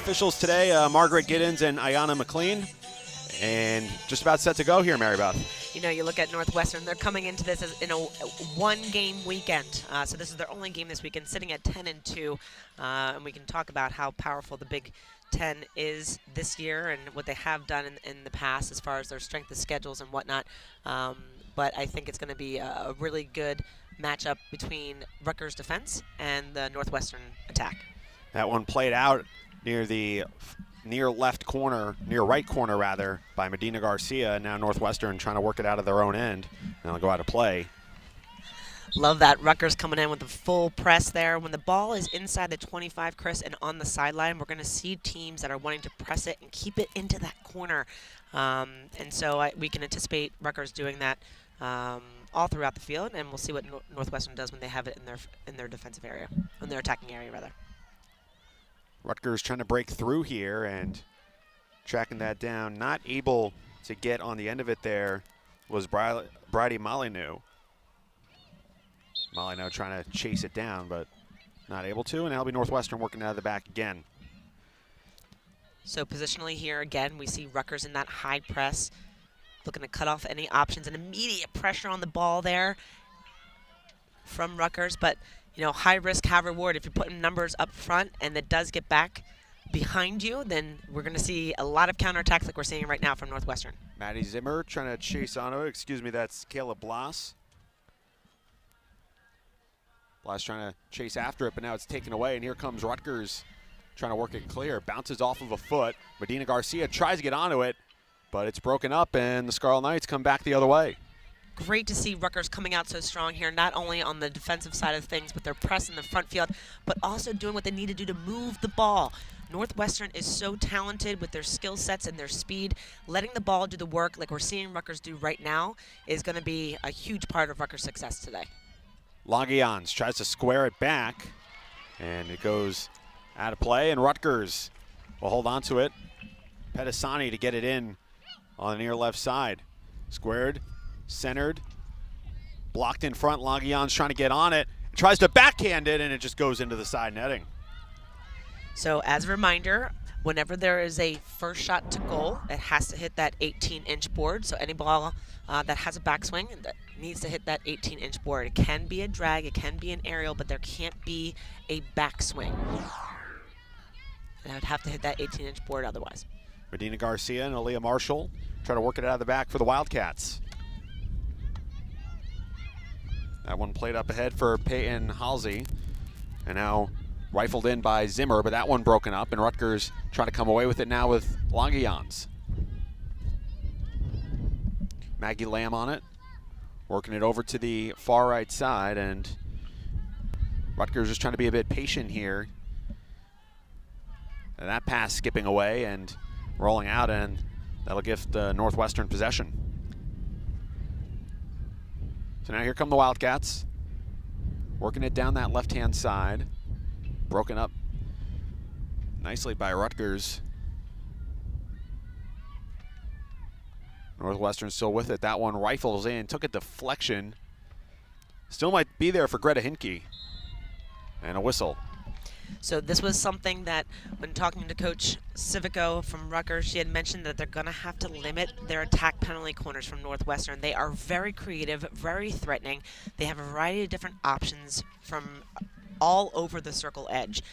officials today, Margaret Giddens and Ayanna McLean. And just about set to go here, Mary Beth. You know, you look at Northwestern, they're coming into this as in a one-game weekend. So this is their only game this weekend, sitting at 10-2. And we can talk about how powerful the Big Ten is this year and what they have done in the past as far as their strength of schedules and whatnot. But I think it's going to be a really good matchup between Rutgers defense and the Northwestern attack. That one played out near the right corner rather, by Medina Garcia. Now Northwestern trying to work it out of their own end. And they'll go out of play. Love that. Rutgers coming in with the full press there. When the ball is inside the 25, Chris, and on the sideline, we're going to see teams that are wanting to press it and keep it into that corner. And so we can anticipate Rutgers doing that all throughout the field, and we'll see what Northwestern does when they have it in their defensive area, in their attacking area, rather. Rutgers trying to break through here and tracking that down. Not able to get on the end of it there was Bridie Molyneux. Molyneux trying to chase it down, but not able to, and that'll be Northwestern working out of the back again. So positionally here again, we see Rutgers in that high press, looking to cut off any options, and immediate pressure on the ball there from Rutgers. But you know, high risk, high reward. If you're putting numbers up front and it does get back behind you, then we're going to see a lot of counterattacks like we're seeing right now from Northwestern. Maddie Zimmer trying to chase onto it. Excuse me, that's Caleb Bloss. Bloss trying to chase after it, but now it's taken away, and here comes Rutgers trying to work it clear. Bounces off of a foot. Medina Garcia tries to get onto it, but it's broken up, and the Scarlet Knights come back the other way. Great to see Rutgers coming out so strong here, not only on the defensive side of things, but their press in the front field, but also doing what they need to do to move the ball. Northwestern is so talented with their skill sets and their speed. Letting the ball do the work like we're seeing Rutgers do right now is going to be a huge part of Rutgers' success today. Langians tries to square it back, and it goes out of play, and Rutgers will hold on to it. Pedisani to get it in on the near left side. Squared. Centered, blocked in front. Langian's trying to get on it, tries to backhand it, and it just goes into the side netting. So as a reminder, whenever there is a first shot to goal, it has to hit that 18-inch board. So any ball that has a backswing that needs to hit that 18-inch board. It can be a drag, it can be an aerial, but there can't be a backswing. And I would have to hit that 18-inch board otherwise. Medina Garcia and Aaliyah Marshall try to work it out of the back for the Wildcats. That one played up ahead for Peyton Halsey, and now rifled in by Zimmer, but that one broken up, and Rutgers trying to come away with it now with Langians. Maggie Lamb on it, working it over to the far right side, and Rutgers just trying to be a bit patient here. And that pass skipping away and rolling out, and that'll give the Northwestern possession. So now here come the Wildcats, working it down that left-hand side. Broken up nicely by Rutgers. Northwestern still with it. That one rifles in, took a deflection. Still might be there for Greta Hinke. And a whistle. So this was something that when talking to Coach Civico from Rutgers, she had mentioned that they're going to have to limit their attack penalty corners from Northwestern. They are very creative, very threatening. They have a variety of different options from all over the circle edge.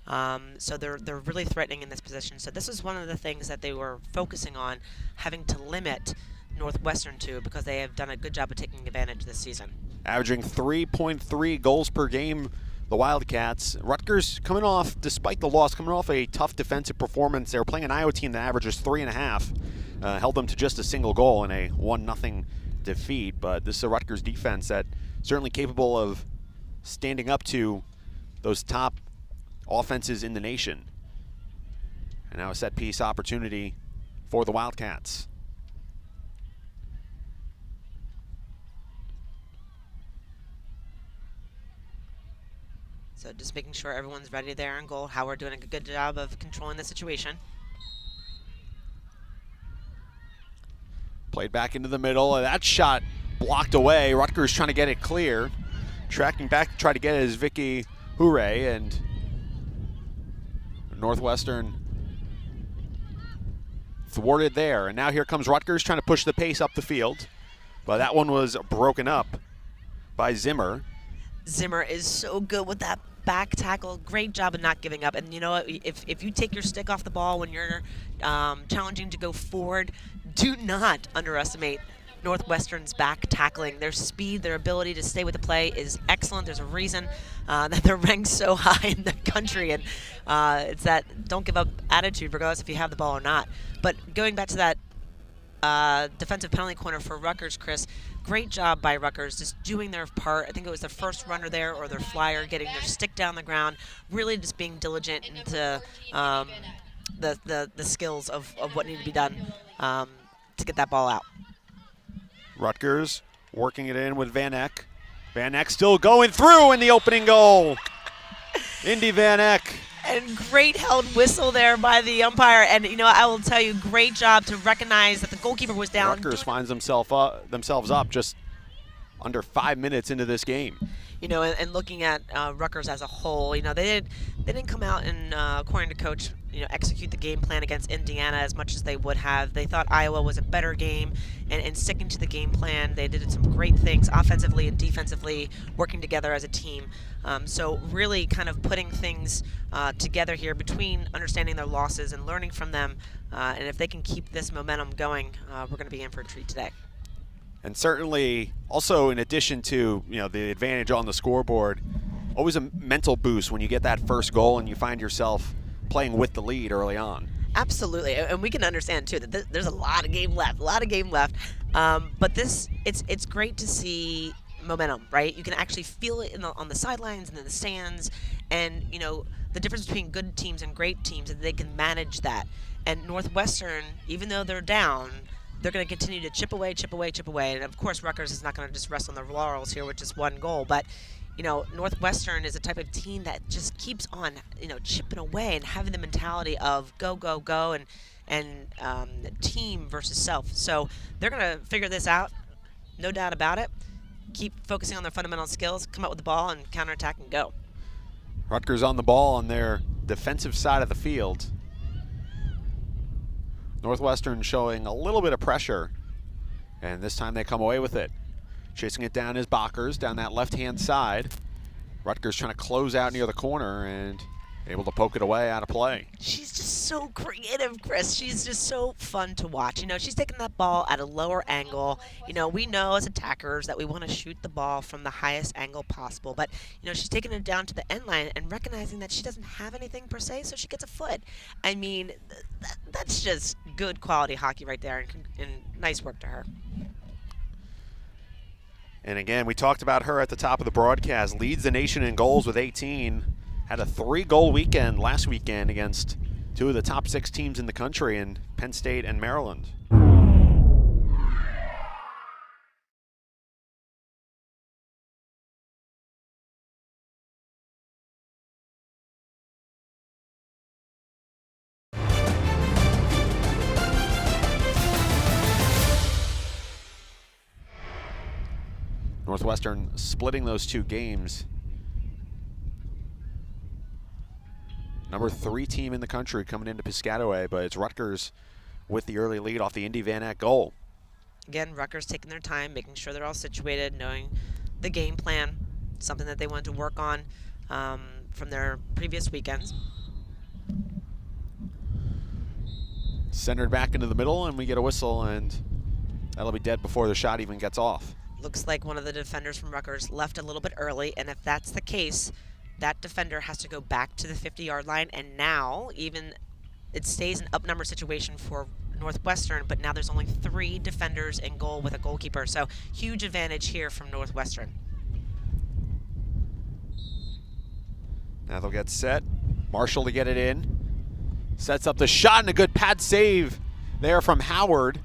So they're really threatening in this position. So this is one of the things that they were focusing on, having to limit Northwestern to, because they have done a good job of taking advantage this season. Averaging 3.3 goals per game, the Wildcats. Rutgers coming off, despite the loss, coming off a tough defensive performance. They were playing an Iowa team that averages 3.5, held them to just a single goal in a 1-0 defeat. But this is a Rutgers defense that certainly capable of standing up to those top offenses in the nation. And now a set piece opportunity for the Wildcats. So just making sure everyone's ready there in goal. Howard doing a good job of controlling the situation. Played back into the middle. That shot blocked away. Rutgers trying to get it clear. Tracking back to try to get it is Vicky Hure, and Northwestern thwarted there. And now here comes Rutgers trying to push the pace up the field. But that one was broken up by Zimmer. Zimmer is so good with that back tackle. Great job of not giving up. And you know what? If you take your stick off the ball when you're challenging to go forward, do not underestimate Northwestern's back tackling. Their speed, their ability to stay with the play is excellent. There's a reason that they're ranked so high in the country, and it's that don't give up attitude regardless if you have the ball or not. But going back to that defensive penalty corner for Rutgers, Chris, great job by Rutgers just doing their part. I think it was their first runner there or their flyer getting their stick down the ground, really just being diligent into the skills of what needed to be done to get that ball out. Rutgers working it in with Van Eck. Van Eck still going through in the opening goal. Indy Van Eck. And great held whistle there by the umpire. And, you know, I will tell you, great job to recognize that the goalkeeper was down. Rutgers finds themselves up just under 5 minutes into this game. You know, and looking at Rutgers as a whole, you know, they didn't come out and, according to Coach, you know, execute the game plan against Indiana as much as they would have. They thought Iowa was a better game, and sticking to the game plan, they did some great things offensively and defensively, working together as a team. So really kind of putting things together here between understanding their losses and learning from them. And if they can keep this momentum going, we're going to be in for a treat today. And certainly, also in addition to, you know, the advantage on the scoreboard, always a mental boost when you get that first goal and you find yourself playing with the lead early on. Absolutely, and we can understand too that there's a lot of game left, but it's great to see momentum, right? You can actually feel it on the sidelines and in the stands, and you know the difference between good teams and great teams, and they can manage that. And Northwestern, even though they're down, they're going to continue to chip away. And, of course, Rutgers is not going to just rest on their laurels here with just one goal. But, you know, Northwestern is a type of team that just keeps on, you know, chipping away and having the mentality of go, and team versus self. So they're going to figure this out, no doubt about it. Keep focusing on their fundamental skills, come up with the ball, and counterattack and go. Rutgers on the ball on their defensive side of the field. Northwestern showing a little bit of pressure, and this time they come away with it. Chasing it down is Bakkers down that left-hand side. Rutgers trying to close out near the corner and able to poke it away out of play. She's just so creative, Chris. She's just so fun to watch. You know, she's taking that ball at a lower angle. You know, we know as attackers that we want to shoot the ball from the highest angle possible. But, you know, she's taking it down to the end line and recognizing that she doesn't have anything per se, so she gets a foot. I mean, that's just good quality hockey right there, and nice work to her. And again, we talked about her at the top of the broadcast. Leads the nation in goals with 18. Had a 3-goal weekend last weekend against two of the top 6 teams in the country in Penn State and Maryland. Northwestern splitting those 2 games. Number 3 team in the country coming into Piscataway, but it's Rutgers with the early lead off the Indy Van Eck goal. Again, Rutgers taking their time, making sure they're all situated, knowing the game plan, something that they wanted to work on from their previous weekends. Centered back into the middle, and we get a whistle, and that'll be dead before the shot even gets off. Looks like one of the defenders from Rutgers left a little bit early, and if that's the case, that defender has to go back to the 50-yard line, and now even it stays an up-number situation for Northwestern, but now there's only 3 defenders in goal with a goalkeeper, so huge advantage here from Northwestern. Now they'll get set. Marshall to get it in. Sets up the shot, and a good pad save there from Howard,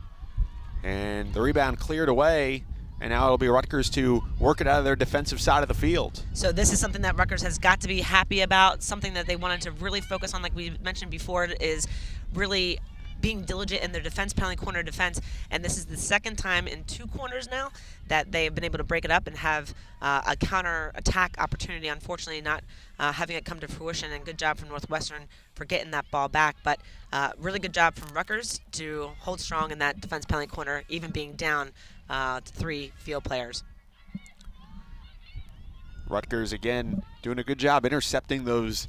and the rebound cleared away. And now it'll be Rutgers to work it out of their defensive side of the field. So this is something that Rutgers has got to be happy about, something that they wanted to really focus on, like we mentioned before, is really being diligent in their defense, penalty corner defense, and this is the second time in 2 corners now that they have been able to break it up and have a counter-attack opportunity. Unfortunately, not having it come to fruition, and good job from Northwestern for getting that ball back, but really good job from Rutgers to hold strong in that defense penalty corner, even being down to 3 field players. Rutgers, again, doing a good job intercepting those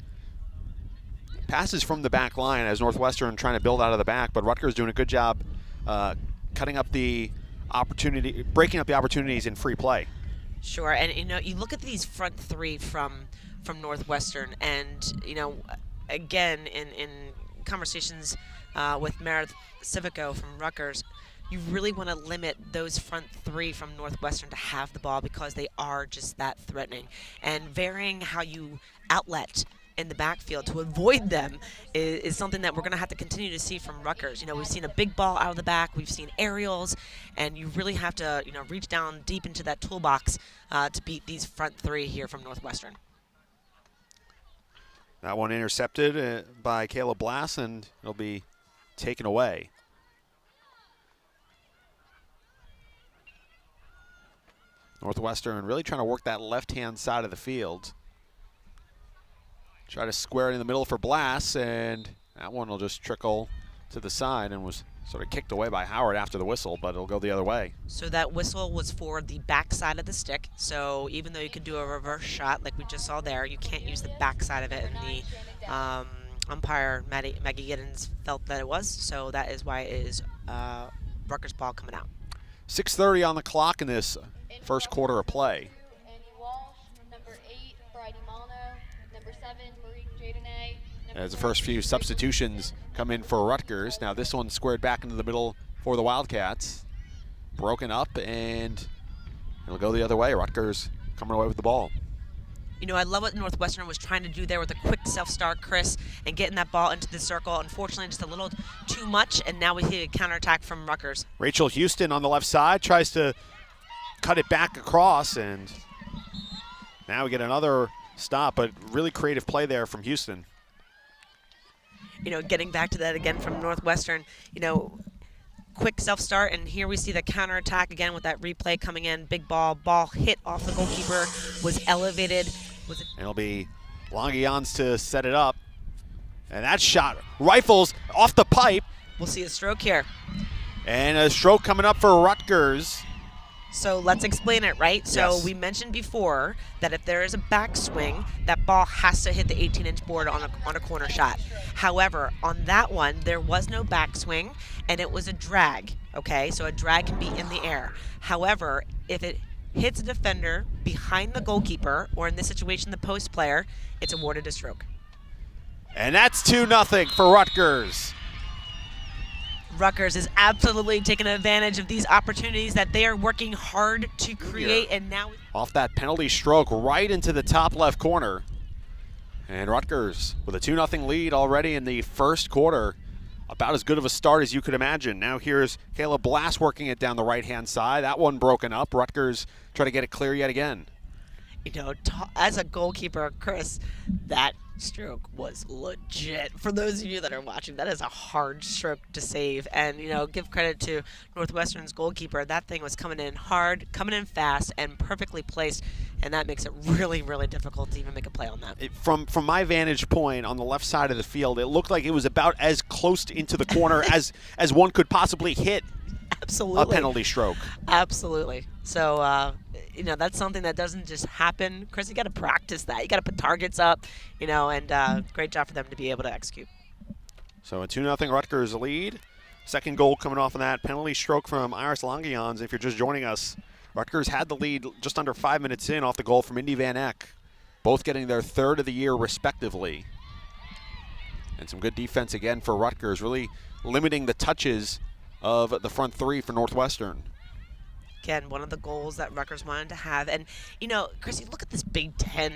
passes from the back line as Northwestern trying to build out of the back, but Rutgers doing a good job cutting up the opportunity, breaking up the opportunities in free play. Sure, and you look at these front 3 from Northwestern, and again in conversations with Meredith Civico from Rutgers, you really want to limit those front 3 from Northwestern to have the ball because they are just that threatening, and varying how you outlet in the backfield to avoid them is something that we're going to have to continue to see from Rutgers. We've seen a big ball out of the back, we've seen aerials, and you really have to reach down deep into that toolbox to beat these front 3 here from Northwestern. That one intercepted by Caleb Blass, and it'll be taken away. Northwestern really trying to work that left-hand side of the field. Try to square it in the middle for Blass, and that one will just trickle to the side and was sort of kicked away by Howard after the whistle, but it'll go the other way. So that whistle was for the back side of the stick. So even though you could do a reverse shot like we just saw there, you can't use the back side of it. And the umpire, Maggie Giddens, felt that it was. So that is why it is Rutgers ball coming out. 6:30 on the clock in this first quarter of play. As the first few substitutions come in for Rutgers. Now this one squared back into the middle for the Wildcats. Broken up, and it'll go the other way. Rutgers coming away with the ball. I love what Northwestern was trying to do there with a quick self-start, Chris, and getting that ball into the circle. Unfortunately, just a little too much, and now we see a counterattack from Rutgers. Rachel Houston on the left side tries to cut it back across, and now we get another stop, but really creative play there from Houston. Getting back to that again from Northwestern, quick self-start, and here we see the counterattack again with that replay coming in. Big ball hit off the goalkeeper, was elevated. And it'll be Longians to set it up. And that shot rifles off the pipe. We'll see a stroke here. And a stroke coming up for Rutgers. So let's explain it, right? So yes. We mentioned before that if there is a backswing, that ball has to hit the 18-inch board on a corner shot. However, on that one, there was no backswing, and it was a drag, okay? So a drag can be in the air. However, if it hits a defender behind the goalkeeper, or in this situation, the post player, it's awarded a stroke. And that's 2-0 for Rutgers. Rutgers is absolutely taking advantage of these opportunities that they are working hard to create, and now off that penalty stroke right into the top left corner. And Rutgers with a 2-0 lead already in the first quarter. About as good of a start as you could imagine. Now here's Caleb Blass working it down the right-hand side. That one broken up. Rutgers try to get it clear yet again. As a goalkeeper, Chris, that stroke was legit. For those of you that are watching, that is a hard stroke to save. And, give credit to Northwestern's goalkeeper. That thing was coming in hard, coming in fast, and perfectly placed. And that makes it really, really difficult to even make a play on that. From my vantage point on the left side of the field, it looked like it was about as close into the corner as one could possibly hit. Absolutely. A penalty stroke. Absolutely. So, that's something that doesn't just happen. Chris, you got to practice that. You got to put targets up, and great job for them to be able to execute. So a 2-0 Rutgers lead. Second goal coming off of that penalty stroke from Iris Longians. If you're just joining us, Rutgers had the lead just under 5 minutes in off the goal from Indy Van Eck. Both getting their third of the year respectively. And some good defense again for Rutgers, really limiting the touches of the front 3 for Northwestern. Again, one of the goals that Rutgers wanted to have. And, Chris, you look at this Big Ten,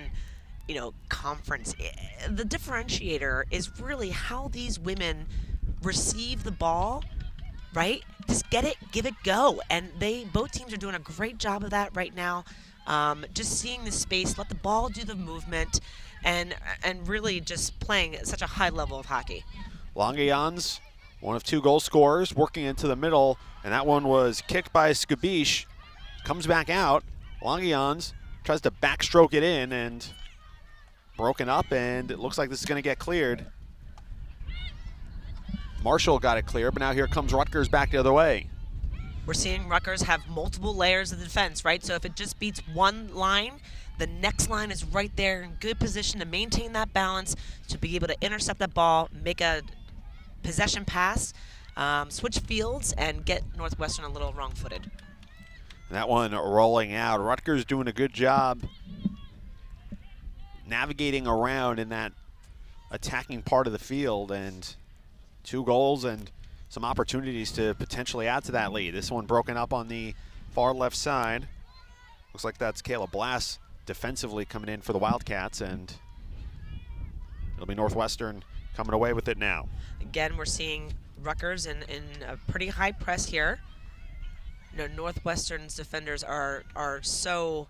conference. The differentiator is really how these women receive the ball, right? Just get it, give it, go. And both teams are doing a great job of that right now. Just seeing the space, let the ball do the movement, and really just playing at such a high level of hockey. Longians One of two goal scorers working into the middle, and that one was kicked by Skabish. Comes back out. Longians tries to backstroke it in and broken up, and it looks like this is going to get cleared. Marshall got it clear, but now here comes Rutgers back the other way. We're seeing Rutgers have multiple layers of defense, right? So if it just beats one line, the next line is right there in good position to maintain that balance, to be able to intercept that ball, make a possession pass, switch fields, and get Northwestern a little wrong-footed. That one rolling out. Rutgers doing a good job navigating around in that attacking part of the field, and 2 goals and some opportunities to potentially add to that lead. This one broken up on the far left side. Looks like that's Caleb Blass defensively coming in for the Wildcats, and it'll be Northwestern coming away with it now. Again, we're seeing Rutgers in a pretty high press here. You know, Northwestern's defenders are so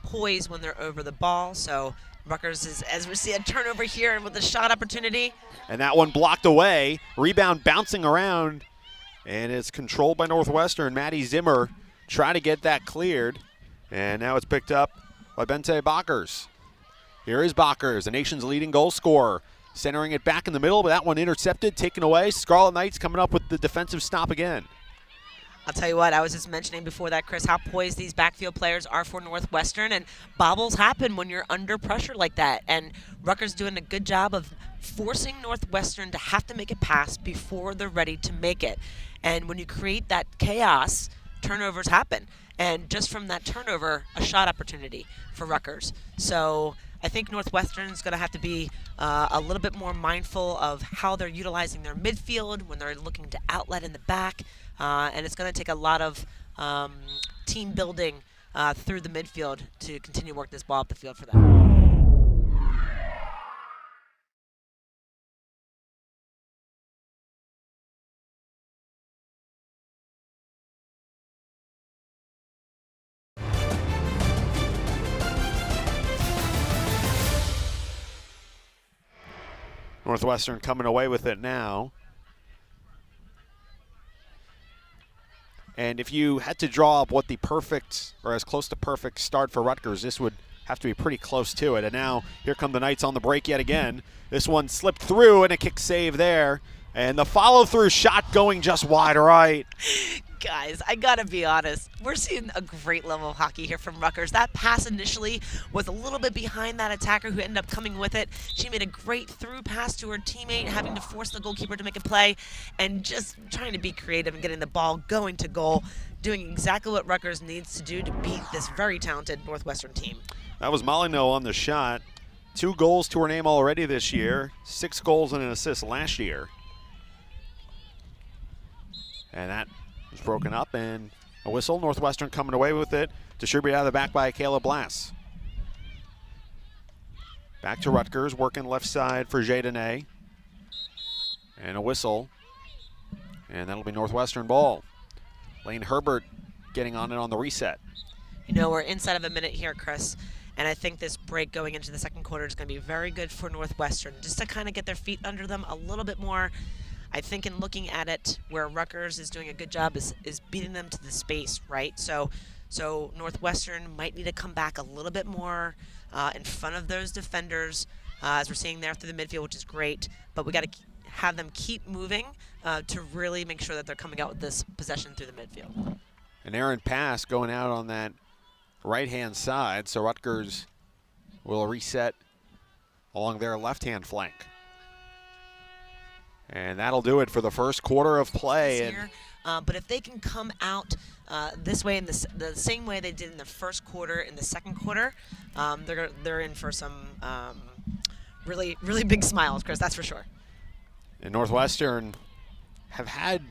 poised when they're over the ball, so Rutgers is, as we see a turnover here and with a shot opportunity. And that one blocked away. Rebound bouncing around, and it's controlled by Northwestern. Maddie Zimmer trying to get that cleared, and now it's picked up by Bente Bakers. Here is Bakers, the nation's leading goal scorer, centering it back in the middle, but that one intercepted, taken away. Scarlet Knights coming up with the defensive stop again. I'll tell you what, I was just mentioning before that, Chris, how poised these backfield players are for Northwestern, and bobbles happen when you're under pressure like that. And Rutgers doing a good job of forcing Northwestern to have to make a pass before they're ready to make it. And when you create that chaos, turnovers happen. And just from that turnover, a shot opportunity for Rutgers. So I think Northwestern is going to have to be a little bit more mindful of how they're utilizing their midfield when they're looking to outlet in the back. And it's going to take a lot of team building through the midfield to continue to work this ball up the field for them. Northwestern coming away with it now. And if you had to draw up what the perfect, or as close to perfect start for Rutgers, this would have to be pretty close to it. And now here come the Knights on the break yet again. This one slipped through, and a kick save there. And the follow-through shot going just wide right. Guys, I gotta be honest, we're seeing a great level of hockey here from Rutgers. That pass initially was a little bit behind that attacker who ended up coming with it. She made a great through pass to her teammate, having to force the goalkeeper to make a play, and just trying to be creative and getting the ball going to goal, doing exactly what Rutgers needs to do to beat this very talented Northwestern team. That was Molyneux on the shot. 2 goals to her name already this year, 6 goals and an assist last year. And that was broken up, and a whistle. Northwestern coming away with it. Distributed out of the back by Caleb Blass. Back to Rutgers, working left side for Jadene. And a whistle. And that'll be Northwestern ball. Lane Herbert getting on it on the reset. You know, we're inside of a minute here, Chris, and I think this break going into the second quarter is going to be very good for Northwestern, just to kind of get their feet under them a little bit more. I think in looking at it, where Rutgers is doing a good job is beating them to the space, right? So Northwestern might need to come back a little bit more in front of those defenders, as we're seeing there through the midfield, which is great. But we got to have them keep moving to really make sure that they're coming out with this possession through the midfield. An errant pass going out on that right-hand side, so Rutgers will reset along their left-hand flank. And that'll do it for the first quarter of play. But if they can come out this way, in the same way they did in the first quarter, in the second quarter, they're in for some really, really big smiles, Chris, that's for sure. And Northwestern have had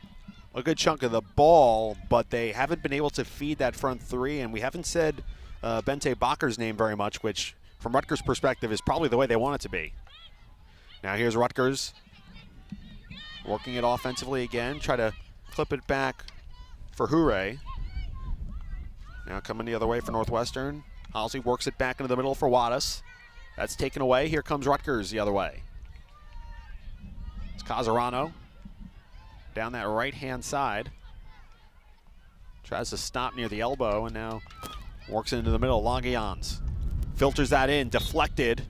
a good chunk of the ball, but they haven't been able to feed that front three, and we haven't said Bente Bakker's name very much, which from Rutgers' perspective is probably the way they want it to be. Now here's Rutgers working it offensively again, try to clip it back for Hure. Now coming the other way for Northwestern. Halsey works it back into the middle for Wattis. That's taken away. Here comes Rutgers the other way. It's Casarano. down that right-hand side. Tries to stop near the elbow and now works into the middle. Longians filters that in, deflected,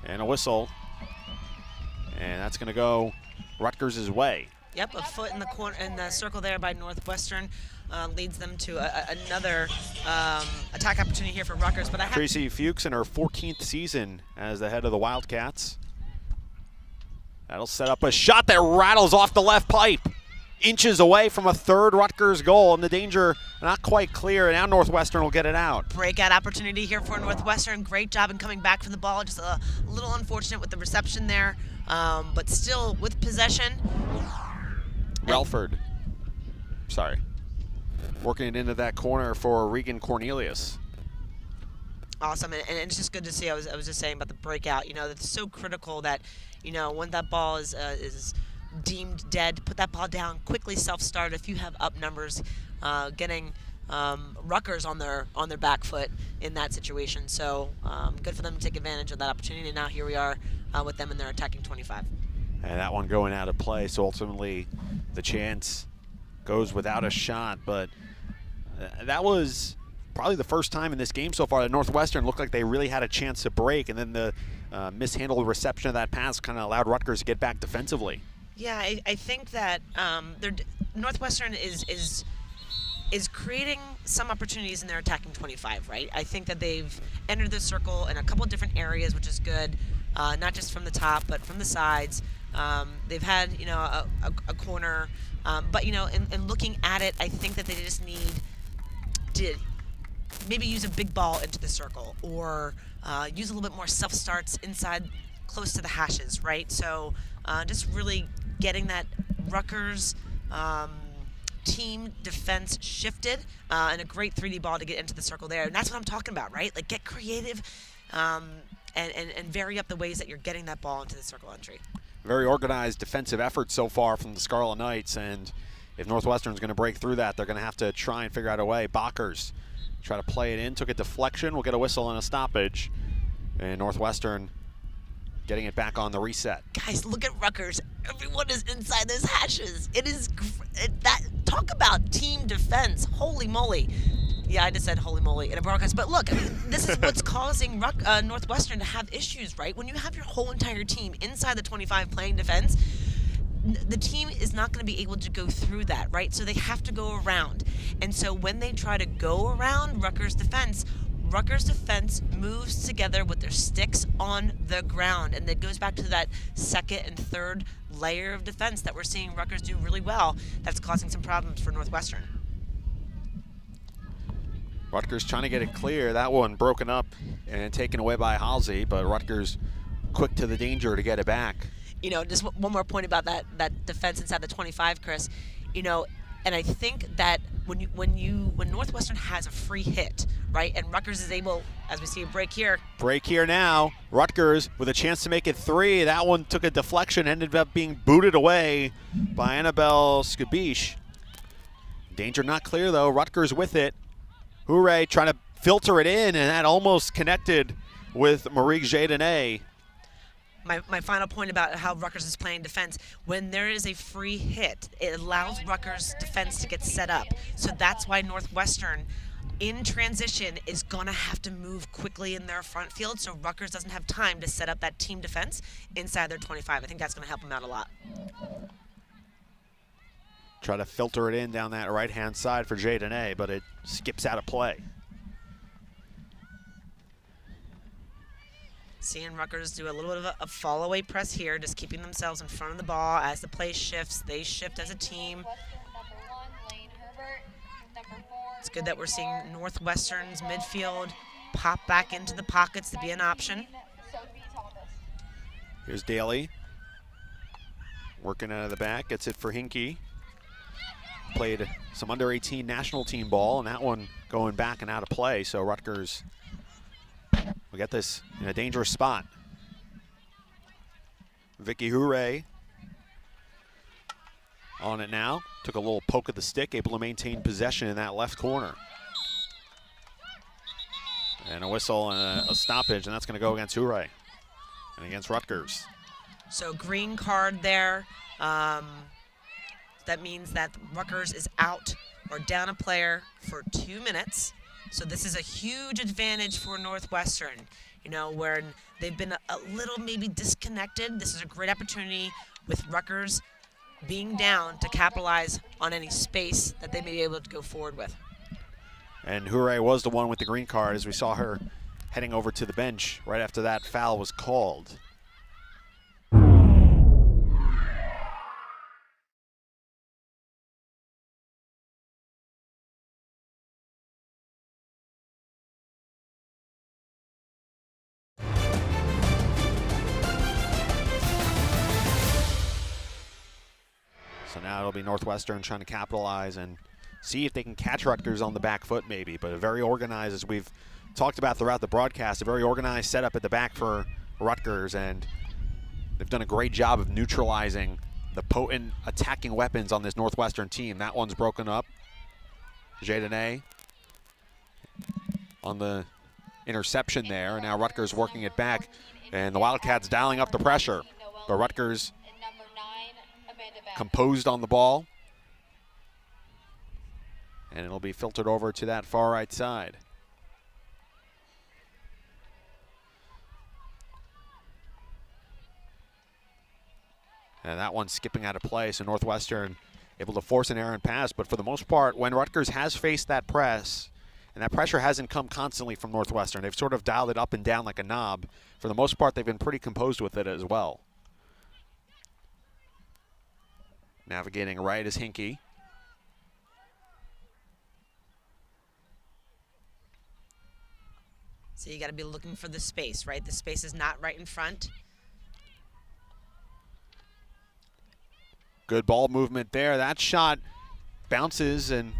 and a whistle. And that's going to go Rutgers' way. Yep, a foot in the corner in the circle there by Northwestern leads them to another attack opportunity here for Rutgers. But Tracy Fuchs in her 14th season as the head of the Wildcats. That'll set up a shot that rattles off the left pipe. Inches away from a third Rutgers goal, and the danger not quite clear, and now Northwestern will get it out. Breakout opportunity here for Northwestern. Great job in coming back for the ball. Just a little unfortunate with the reception there, but still with possession. Relford, sorry, working it into that corner for Regan Cornelius. Awesome, and it's just good to see. I was just saying about the breakout. You know, that's so critical that, you know, when that ball is deemed dead, put that ball down, quickly self-start. If you have up numbers, getting Rutgers on their back foot in that situation. So good for them to take advantage of that opportunity. And now here we are with them in their attacking 25. And that one going out of play, so ultimately the chance goes without a shot. But that was probably the first time in this game so far that Northwestern looked like they really had a chance to break, and then the mishandled reception of that pass kind of allowed Rutgers to get back defensively. Yeah, I think that Northwestern is creating some opportunities in their attacking 25, right? I think that they've entered the circle in a couple different areas, which is good, not just from the top, but from the sides. They've had, you know, a corner, but, you know, in looking at it, I think that they just need to maybe use a big ball into the circle, or use a little bit more self-starts inside close to the hashes, right? So just really getting that Rutgers team defense shifted, and a great 3D ball to get into the circle there. And that's what I'm talking about, right? Like, get creative and vary up the ways that you're getting that ball into the circle entry. Very organized defensive effort so far from the Scarlet Knights, and if Northwestern's going to break through that, they're going to have to try and figure out a way. Bakers try to play it in, took a deflection, we'll get a whistle and a stoppage, and Northwestern getting it back on the reset. Guys, look at Rutgers. Everyone is inside those hashes. It is that. Talk about team defense. Holy moly. Yeah, I just said holy moly in a broadcast. But look, this is what's causing Northwestern to have issues, right? When you have your whole entire team inside the 25 playing defense, the team is not going to be able to go through that, right? So they have to go around. And so when they try to go around Rutgers defense moves together with their sticks on the ground. And that goes back to that second and third layer of defense that we're seeing Rutgers do really well. That's causing some problems for Northwestern. Rutgers trying to get it clear. That one broken up and taken away by Halsey, but Rutgers quick to the danger to get it back. You know, just one more point about that defense inside the 25, Chris. You know, and I think that when Northwestern has a free hit, right, and Rutgers is able, as we see a break here. Break here now. Rutgers with a chance to make it 3. That one took a deflection, ended up being booted away by Annabelle Skabish. Danger not clear though. Rutgers with it. Hooray, trying to filter it in, and that almost connected with Marique Jadonnet. My final point about how Rutgers is playing defense, when there is a free hit, it allows Rutgers defense to get set up. So that's why Northwestern, in transition, is going to have to move quickly in their front field, so Rutgers doesn't have time to set up that team defense inside their 25. I think that's going to help them out a lot. Try to filter it in down that right-hand side for Jadonnet, but it skips out of play. Seeing Rutgers do a little bit of a fall-away press here, just keeping themselves in front of the ball. As the play shifts, they shift as a team. It's good that we're seeing Northwestern's midfield pop back into the pockets to be an option. Here's Daly. Working out of the back, gets it for Hinkie. Played some under-18 national team ball, and that one going back and out of play, so Rutgers will get this in a dangerous spot. Vicky Hooray on it now. Took a little poke of the stick, able to maintain possession in that left corner. And a whistle and a stoppage, and that's going to go against Hooray and against Rutgers. So green card there. That means that Rutgers is out or down a player for 2 minutes. So this is a huge advantage for Northwestern. You know, where they've been a little maybe disconnected. This is a great opportunity with Rutgers being down to capitalize on any space that they may be able to go forward with. And Hure was the one with the green card as we saw her heading over to the bench right after that foul was called. So now it'll be Northwestern trying to capitalize and see if they can catch Rutgers on the back foot maybe, but a very organized, as we've talked about throughout the broadcast, a very organized setup at the back for Rutgers, and they've done a great job of neutralizing the potent attacking weapons on this Northwestern team. That one's broken up. Jadene on the interception there, and now Rutgers working it back, and the Wildcats dialing up the pressure, but Rutgers composed on the ball, and it'll be filtered over to that far right side. And that one's skipping out of play, so Northwestern able to force an errant pass, but for the most part, when Rutgers has faced that press, and that pressure hasn't come constantly from Northwestern, they've sort of dialed it up and down like a knob. For the most part, they've been pretty composed with it as well. Navigating right is Hinkie. So you got to be looking for the space, right? The space is not right in front. Good ball movement there. That shot bounces and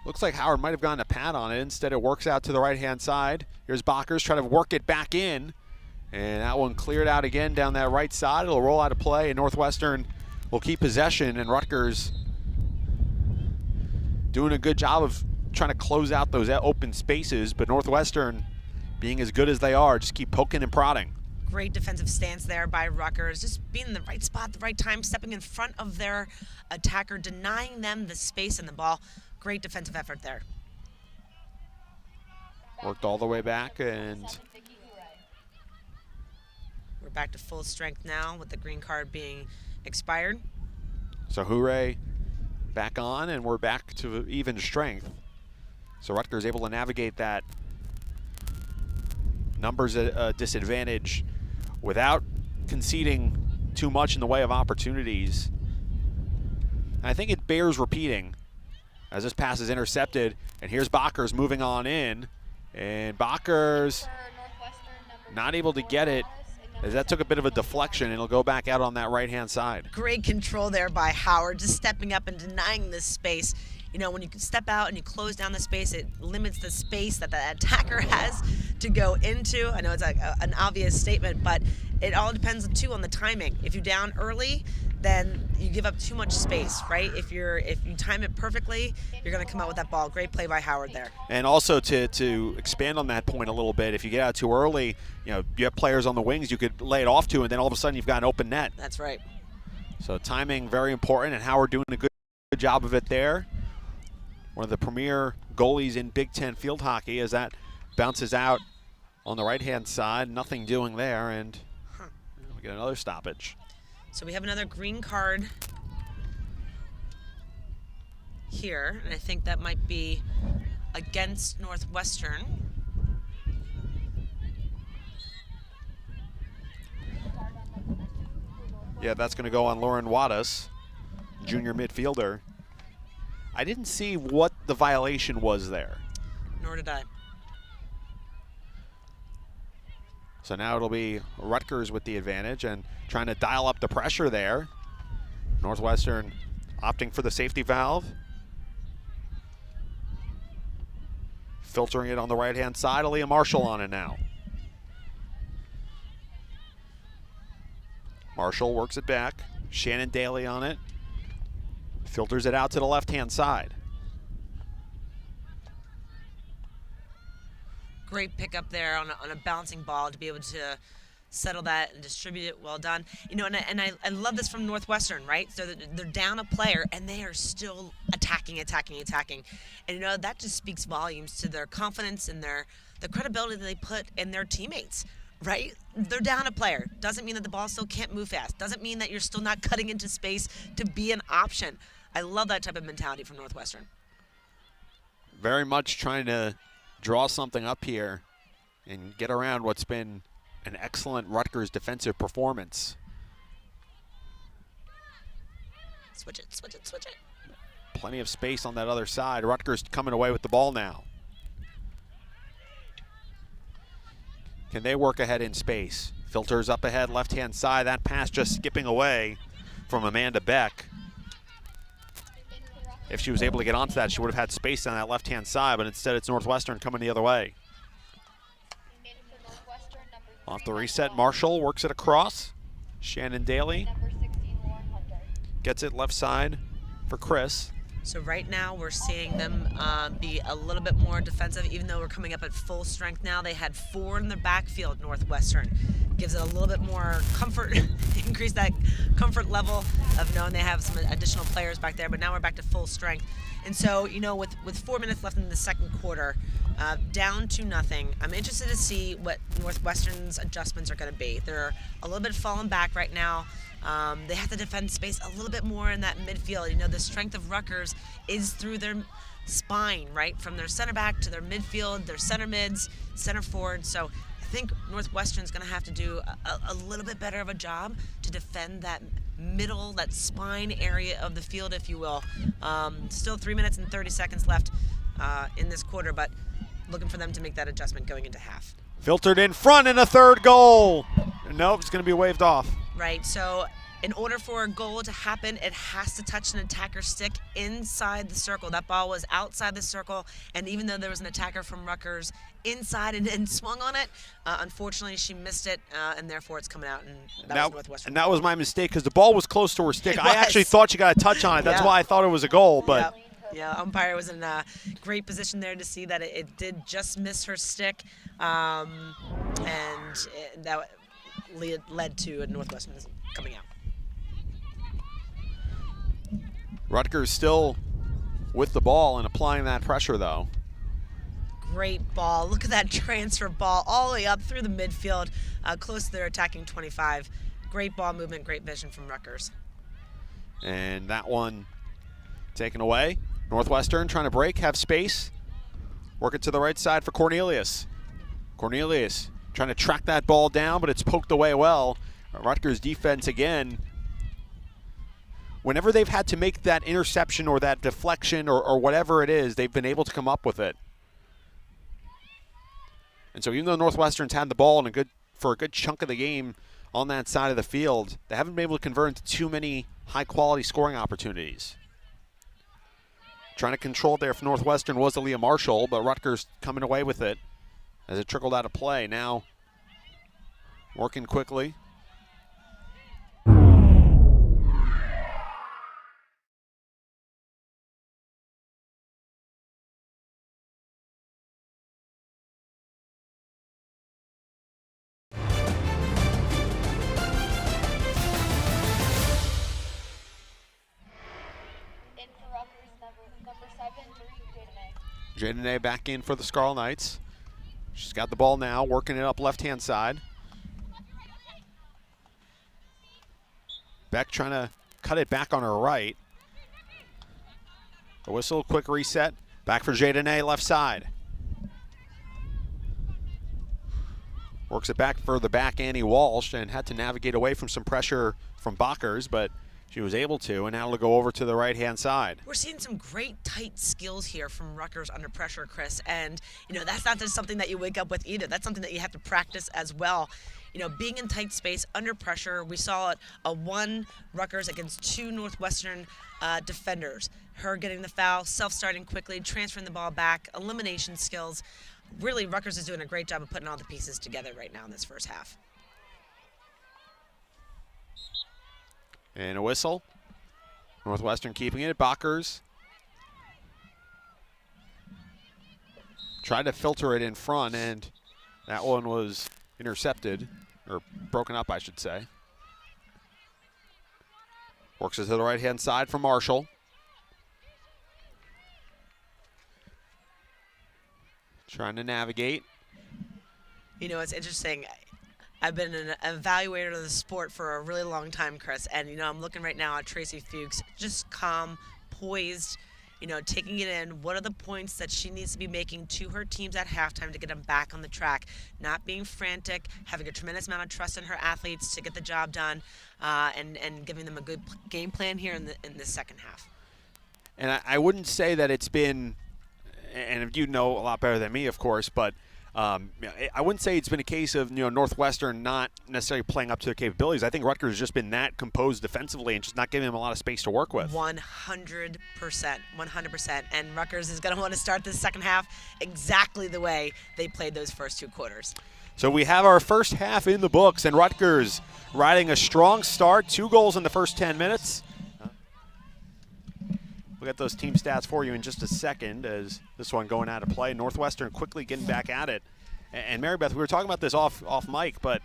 looks like Howard might have gotten a pad on it. Instead, it works out to the right-hand side. Here's Bakkers trying to work it back in. And that one cleared out again down that right side. It'll roll out of play, and Northwestern will keep possession, and Rutgers doing a good job of trying to close out those open spaces, but Northwestern, being as good as they are, just keep poking and prodding. Great defensive stance there by Rutgers, just being in the right spot at the right time, stepping in front of their attacker, denying them the space and the ball. Great defensive effort there. Worked all the way back, and we're back to full strength now with the green card being expired. So Hure back on, and we're back to even strength. So Rutgers able to navigate that numbers disadvantage without conceding too much in the way of opportunities. And I think it bears repeating as this pass is intercepted, and here's Bakkers moving on in, and Bakkers not able to get it, as that took a bit of a deflection, and it'll go back out on that right-hand side. Great control there by Howard, just stepping up and denying this space. You know, when you step out and you close down the space, it limits the space that the attacker has to go into. I know it's an obvious statement, but it all depends, too, on the timing. If you're down early, then you give up too much space, right? If you time it perfectly, you're going to come out with that ball. Great play by Howard there. And also to expand on that point a little bit, if you get out too early, you know, you have players on the wings you could lay it off to, and then all of a sudden you've got an open net. That's right. So timing very important, and Howard doing a good job of it there. One of the premier goalies in Big Ten field hockey, as that bounces out on the right-hand side. Nothing doing there, and we get another stoppage. So we have another green card here, and I think that might be against Northwestern. Yeah, that's going to go on Lauren Wadas, junior midfielder. I didn't see what the violation was there. Nor did I. So now it'll be Rutgers with the advantage and trying to dial up the pressure there. Northwestern opting for the safety valve. Filtering it on the right-hand side. Aaliyah Marshall on it now. Marshall works it back. Shannon Daly on it. Filters it out to the left-hand side. Great pickup there on a bouncing ball to be able to settle that and distribute it. Well done. You know, and I love this from Northwestern, right? So they're down a player and they are still attacking. And you know, that just speaks volumes to their confidence and the credibility that they put in their teammates. Right? They're down a player. Doesn't mean that the ball still can't move fast. Doesn't mean that you're still not cutting into space to be an option. I love that type of mentality from Northwestern. Very much trying to draw something up here and get around what's been an excellent Rutgers defensive performance. Switch it. Plenty of space on that other side. Rutgers coming away with the ball now. Can they work ahead in space? Filters up ahead, left-hand side. That pass just skipping away from Amanda Beck. If she was able to get onto that, she would have had space on that left-hand side, but instead it's Northwestern coming the other way. Off the reset, Marshall works it across. Shannon Daly gets it left side for Chris. So right now we're seeing them be a little bit more defensive, even though we're coming up at full strength now. They had 4 in the backfield, Northwestern. Gives it a little bit more comfort, increase that comfort level of knowing they have some additional players back there, but now we're back to full strength. And so, you know, with 4 minutes left in the second quarter, down to nothing, I'm interested to see what Northwestern's adjustments are going to be. They're a little bit fallen back right now. They have to defend space a little bit more in that midfield. You know, the strength of Rutgers is through their spine, right? From their center back to their midfield, their center mids, center forward. So I think Northwestern's going to have to do a little bit better of a job to defend that middle, that spine area of the field, if you will. Still 3 minutes and 30 seconds left in this quarter, but looking for them to make that adjustment going into half. Filtered in front and a third goal. Nope, it's going to be waved off. Right, so in order for a goal to happen, it has to touch an attacker's stick inside the circle. That ball was outside the circle, and even though there was an attacker from Rutgers inside and swung on it, unfortunately she missed it, and therefore it's coming out, and that was Northwestern. And that was my mistake because the ball was close to her stick. I actually thought she got a touch on it. That's why I thought it was a goal, but... Yeah, umpire was in a great position there to see that it did just miss her stick, and that led to a Northwestern coming out. Rutgers still with the ball and applying that pressure, though. Great ball. Look at that transfer ball all the way up through the midfield, close to their attacking 25. Great ball movement, great vision from Rutgers. And that one taken away. Northwestern trying to break, have space. Work it to the right side for Cornelius. Cornelius trying to track that ball down, but it's poked away well. Rutgers defense again. Whenever they've had to make that interception or that deflection or whatever it is, they've been able to come up with it. And so even though Northwestern's had the ball for a good chunk of the game on that side of the field, they haven't been able to convert into too many high-quality scoring opportunities. Trying to control there for Northwestern was Aaliyah Marshall, but Rutgers coming away with it as it trickled out of play. Now working quickly. Jaden back in for the Scarl Knights. She's got the ball now, working it up left-hand side. Beck trying to cut it back on her right. A whistle, quick reset. Back for Jaden left side. Works it back further back, Annie Walsh, and had to navigate away from some pressure from Bockers, but she was able to, and now it'll go over to the right-hand side. We're seeing some great tight skills here from Rutgers under pressure, Chris, and you know that's not just something that you wake up with either. That's something that you have to practice as well. You know, being in tight space under pressure, we saw it a 1 Rutgers against 2 Northwestern defenders. Her getting the foul, self-starting quickly, transferring the ball back, elimination skills. Really, Rutgers is doing a great job of putting all the pieces together right now in this first half. And a whistle. Northwestern keeping it. Bockers tried to filter it in front, and that one was intercepted. or broken up, I should say. Works it to the right-hand side for Marshall. Trying to navigate. You know, it's interesting. I've been an evaluator of the sport for a really long time, Chris, and, you know, I'm looking right now at Tracy Fuchs, just calm, poised, you know, taking it in. What are the points that she needs to be making to her teams at halftime to get them back on the track? Not being frantic, having a tremendous amount of trust in her athletes to get the job done, and giving them a good game plan here in the second half. And I wouldn't say that it's been, and you know a lot better than me, of course, but I wouldn't say it's been a case of, you know, Northwestern not necessarily playing up to their capabilities. I think Rutgers has just been that composed defensively and just not giving them a lot of space to work with. 100%. 100%. And Rutgers is going to want to start this second half exactly the way they played those first 2 quarters. So we have our first half in the books, and Rutgers riding a strong start. 2 goals in the first 10 minutes. We'll get those team stats for you in just a second as this one going out of play. Northwestern quickly getting back at it. And Mary Beth, we were talking about this off mic, but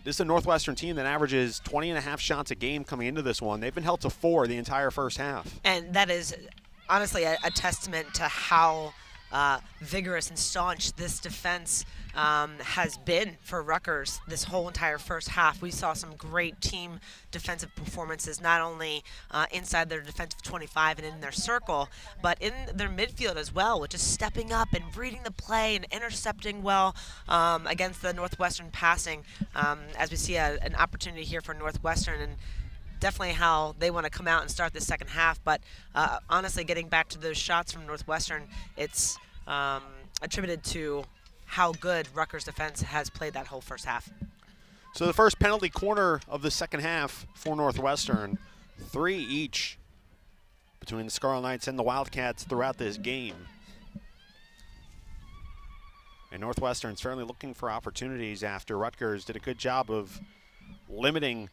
this is a Northwestern team that averages 20.5 shots a game coming into this one. They've been held to 4 the entire first half. And that is honestly a testament to how vigorous and staunch this defense has been for Rutgers this whole entire first half. We saw some great team defensive performances, not only inside their defensive 25 and in their circle, but in their midfield as well, which is stepping up and reading the play and intercepting well against the Northwestern passing, as we see an opportunity here for Northwestern. And definitely how they want to come out and start the second half. But honestly, getting back to those shots from Northwestern, it's attributed to how good Rutgers defense has played that whole first half. So the first penalty corner of the second half for Northwestern, 3 each between the Scarlet Knights and the Wildcats throughout this game. And Northwestern certainly looking for opportunities after Rutgers did a good job of limiting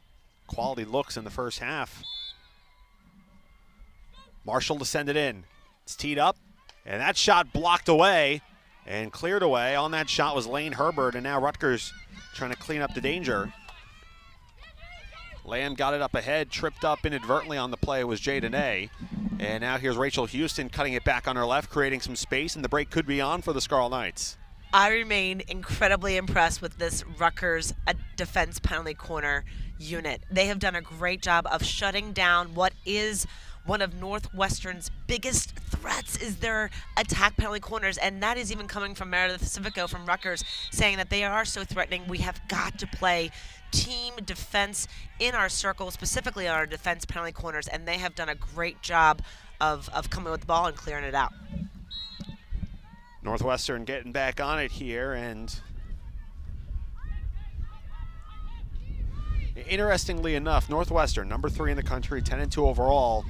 quality looks in the first half. Marshall to send it in. It's teed up, and that shot blocked away and cleared away. On that shot was Lane Herbert, and now Rutgers trying to clean up the danger. Lamb got it up ahead, tripped up inadvertently on the play was Jaden A. And now here's Rachel Houston cutting it back on her left, creating some space, and the break could be on for the Scarlet Knights. I remain incredibly impressed with this Rutgers defense penalty corner unit. They have done a great job of shutting down what is one of Northwestern's biggest threats is their attack penalty corners, and that is even coming from Meredith Civico from Rutgers, saying that they are so threatening. We have got to play team defense in our circle, specifically on our defense penalty corners, and they have done a great job of coming with the ball and clearing it out. Northwestern getting back on it here, and interestingly enough, Northwestern, number 3 in the country, 10-2 overall.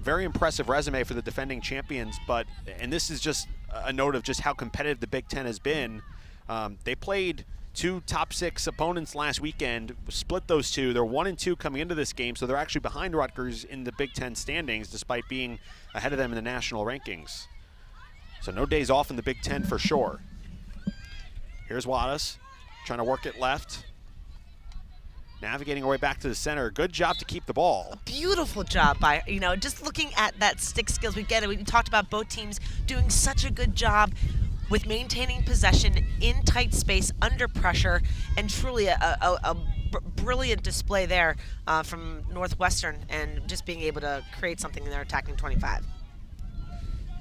Very impressive resume for the defending champions, and this is just a note of just how competitive the Big Ten has been. They played 2 top 6 opponents last weekend, split those 2. They're 1-2 coming into this game, so they're actually behind Rutgers in the Big Ten standings, despite being ahead of them in the national rankings. So no days off in the Big Ten for sure. Here's Wattis trying to work it left. Navigating her way back to the center. Good job to keep the ball. A beautiful job by, you know, just looking at that stick skills. We get it. We talked about both teams doing such a good job with maintaining possession in tight space under pressure, and truly a brilliant display there from Northwestern, and just being able to create something in their attacking 25.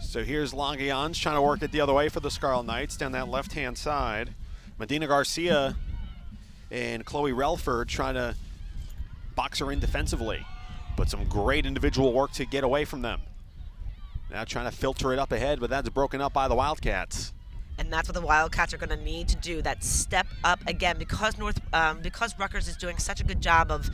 So here's Longuillons trying to work it the other way for the Scarlet Knights down that left-hand side. Medina Garcia and Chloe Relford trying to box her in defensively, but some great individual work to get away from them. Now trying to filter it up ahead, but that's broken up by the Wildcats. And that's what the Wildcats are going to need to do, that step up again, because Rutgers is doing such a good job of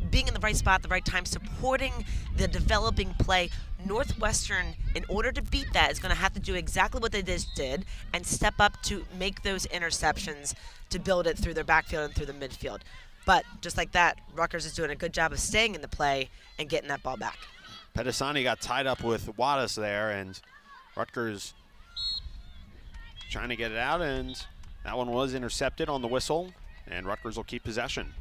being in the right spot at the right time, supporting the developing play. Northwestern, in order to beat that, is going to have to do exactly what they just did and step up to make those interceptions to build it through their backfield and through the midfield. But just like that, Rutgers is doing a good job of staying in the play and getting that ball back. Pedisani got tied up with Wattis there, and Rutgers trying to get it out, and That one was intercepted on the whistle, and Rutgers will keep possession.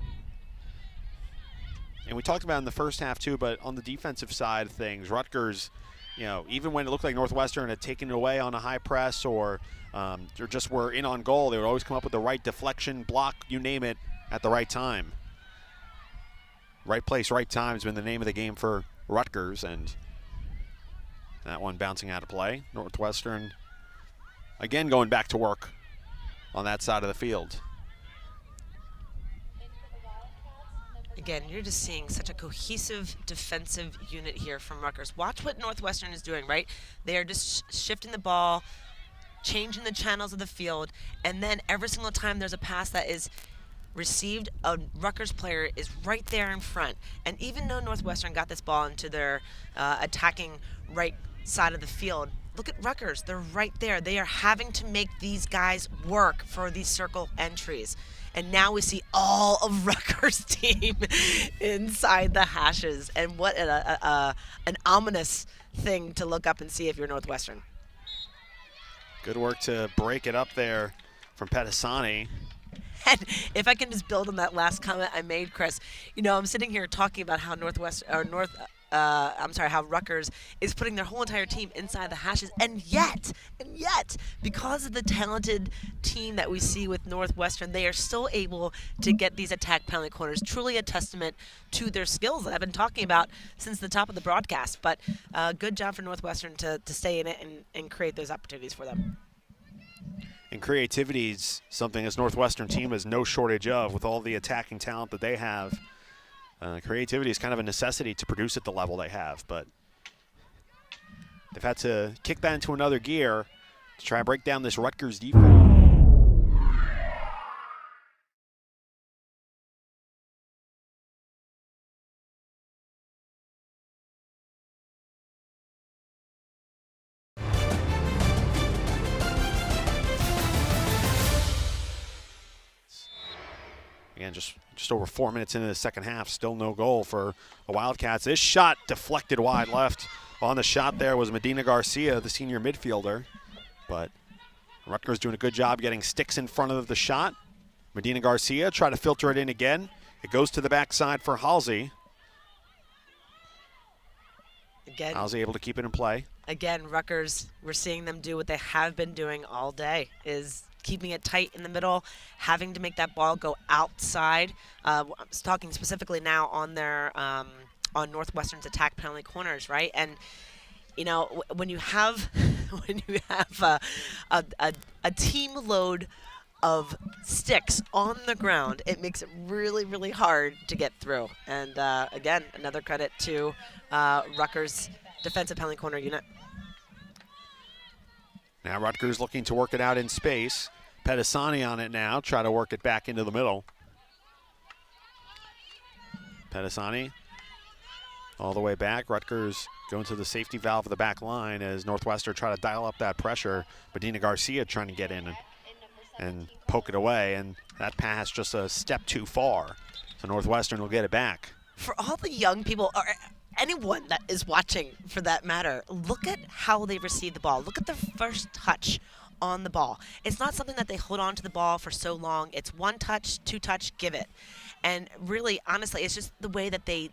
And we talked about it in the first half too, but on the defensive side of things, Rutgers, even when it looked like Northwestern had taken it away on a high press or just were in on goal, they would always come up with the right deflection, block, you name it, at the right time. Right place, right time has been the name of the game for Rutgers, and that one bouncing out of play. Northwestern, again, going back to work on that side of the field. Again, you're just seeing such a cohesive defensive unit here from Rutgers. Watch what Northwestern is doing, right? They are just shifting the ball, changing the channels of the field, and then every single time there's a pass that is received, a Rutgers player is right there in front. And even though Northwestern got this ball into their attacking right side of the field, look at Rutgers. They're right there. They are having to make these guys work for these circle entries. And now we see all of Rutgers' team inside the hashes. And what an ominous thing to look up and see if you're Northwestern. Good work to break it up there from Pedisani. And if I can just build on that last comment I made, Chris, I'm sitting here talking about how how Rutgers is putting their whole entire team inside the hashes, and yet, because of the talented team that we see with Northwestern, they are still able to get these attack penalty corners. Truly a testament to their skills that I've been talking about since the top of the broadcast. But good job for Northwestern to stay in it and create those opportunities for them. And creativity is something this Northwestern team has no shortage of with all the attacking talent that they have. Creativity is kind of a necessity to produce at the level they have, but they've had to kick that into another gear to try and break down this Rutgers defense. Again, just over 4 minutes into the second half, still no goal for the Wildcats. This shot deflected wide left. On the shot there was Medina Garcia, the senior midfielder. But Rutgers doing a good job getting sticks in front of the shot. Medina Garcia try to filter it in again. It goes to the backside for Halsey. Again, Halsey able to keep it in play. Again, Rutgers, we're seeing them do what they have been doing all day, is keeping it tight in the middle, having to make that ball go outside. I'm talking specifically now on their on Northwestern's attack penalty corners, right? And when you have a team load of sticks on the ground, it makes it really, really hard to get through. And again, another credit to Rutgers' defensive penalty corner unit. Now Rutgers looking to work it out in space. Pedisani on it now, try to work it back into the middle. Pedisani all the way back. Rutgers going to the safety valve of the back line as Northwestern try to dial up that pressure. Medina Garcia trying to get in and poke it away, and that pass just a step too far. So Northwestern will get it back. For all the young people, or anyone that is watching for that matter, look at how they receive the ball. Look at the first touch on the ball. It's not something that they hold on to the ball for so long. It's one touch, two touch, give it. And really, honestly, it's just the way that they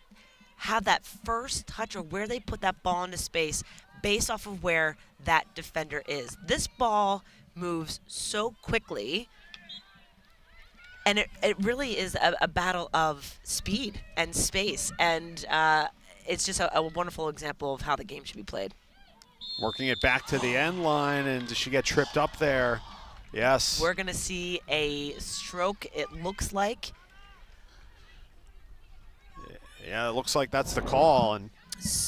have that first touch or where they put that ball into space based off of where that defender is. This ball moves so quickly, and it really is a battle of speed and space. And it's just a wonderful example of how the game should be played. Working it back to the end line, and does she get tripped up there? Yes. We're going to see a stroke, it looks like. Yeah, it looks like that's the call, and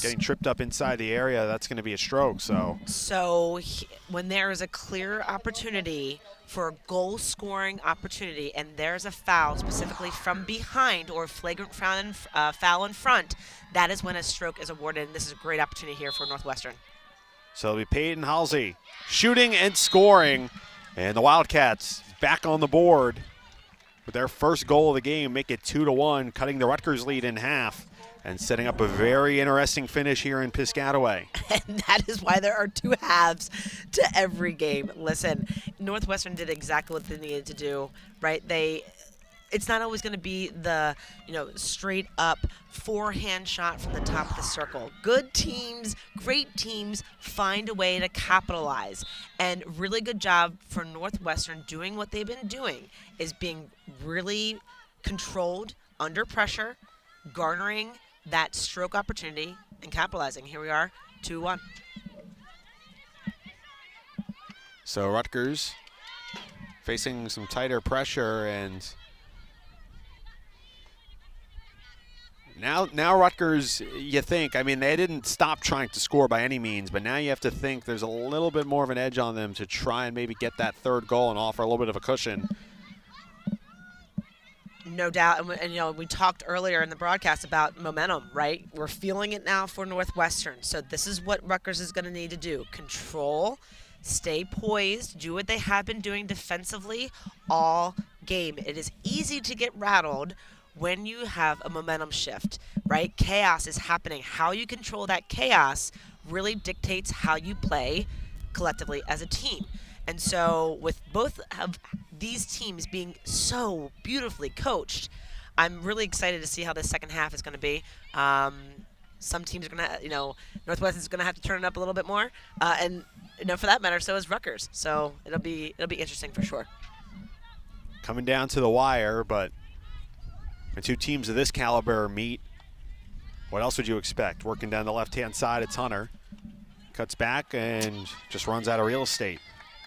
getting tripped up inside the area, that's going to be a stroke. So when there is a clear opportunity for a goal-scoring opportunity, and there's a foul specifically from behind or flagrant foul in front, that is when a stroke is awarded, and this is a great opportunity here for Northwestern. So it'll be Peyton Halsey shooting and scoring, and the Wildcats back on the board with their first goal of the game, make it 2-1, cutting the Rutgers lead in half and setting up a very interesting finish here in Piscataway. And that is why there are two halves to every game. Listen, Northwestern did exactly what they needed to do, right? It's not always going to be the, straight up forehand shot from the top of the circle. Good teams, great teams find a way to capitalize. And really good job for Northwestern doing what they've been doing, is being really controlled under pressure, garnering that stroke opportunity and capitalizing. Here we are, 2-1. So Rutgers facing some tighter pressure, and now Rutgers, you think, they didn't stop trying to score by any means, but now you have to think there's a little bit more of an edge on them to try and maybe get that third goal and offer a little bit of a cushion. No doubt, and we talked earlier in the broadcast about momentum, right? We're feeling it now for Northwestern. So this is what Rutgers is going to need to do: control, stay poised, do what they have been doing defensively all game. It is easy to get rattled when you have a momentum shift, right? Chaos is happening. How you control that chaos really dictates how you play collectively as a team. And so with both of these teams being so beautifully coached, I'm really excited to see how this second half is going to be. Some teams are going to, Northwestern's going to have to turn it up a little bit more. And, for that matter, so is Rutgers. So it'll be interesting for sure. Coming down to the wire, but when two teams of this caliber meet, what else would you expect? Working down the left-hand side, it's Hunter. Cuts back and just runs out of real estate.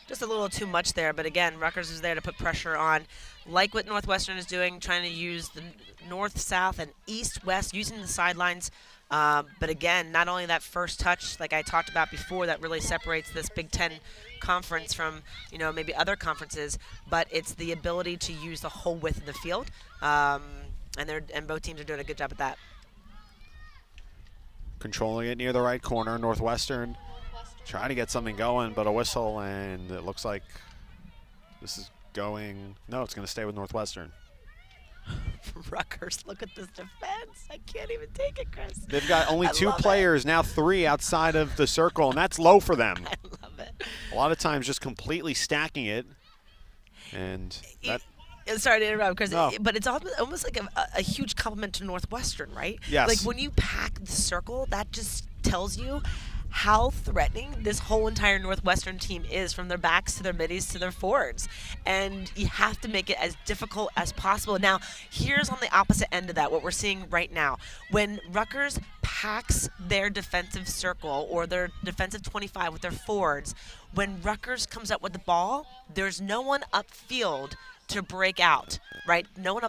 Just a little too much there, but again, Rutgers is there to put pressure on, like what Northwestern is doing, trying to use the north, south, and east-west, using the sidelines. But again, not only that first touch, like I talked about before, that really separates this Big Ten conference from, maybe other conferences, but it's the ability to use the whole width of the field, and both teams are doing a good job at that. Controlling it near the right corner, Northwestern trying to get something going, but a whistle, and it looks like this is going, no, it's going to stay with Northwestern. Rutgers, look at this defense. I can't even take it, Chris. They've got only two players, now three outside of the circle, and that's low for them. I love it. A lot of times just completely stacking it, and that... Sorry to interrupt, Chris, no. But it's almost like a huge compliment to Northwestern, right? Yes. Like when you pack the circle, that just tells you how threatening this whole entire Northwestern team is, from their backs to their middies to their forwards. And you have to make it as difficult as possible. Now, here's on the opposite end of that, what we're seeing right now. When Rutgers packs their defensive circle or their defensive 25 with their forwards, when Rutgers comes up with the ball, there's no one upfield to break out, right? No one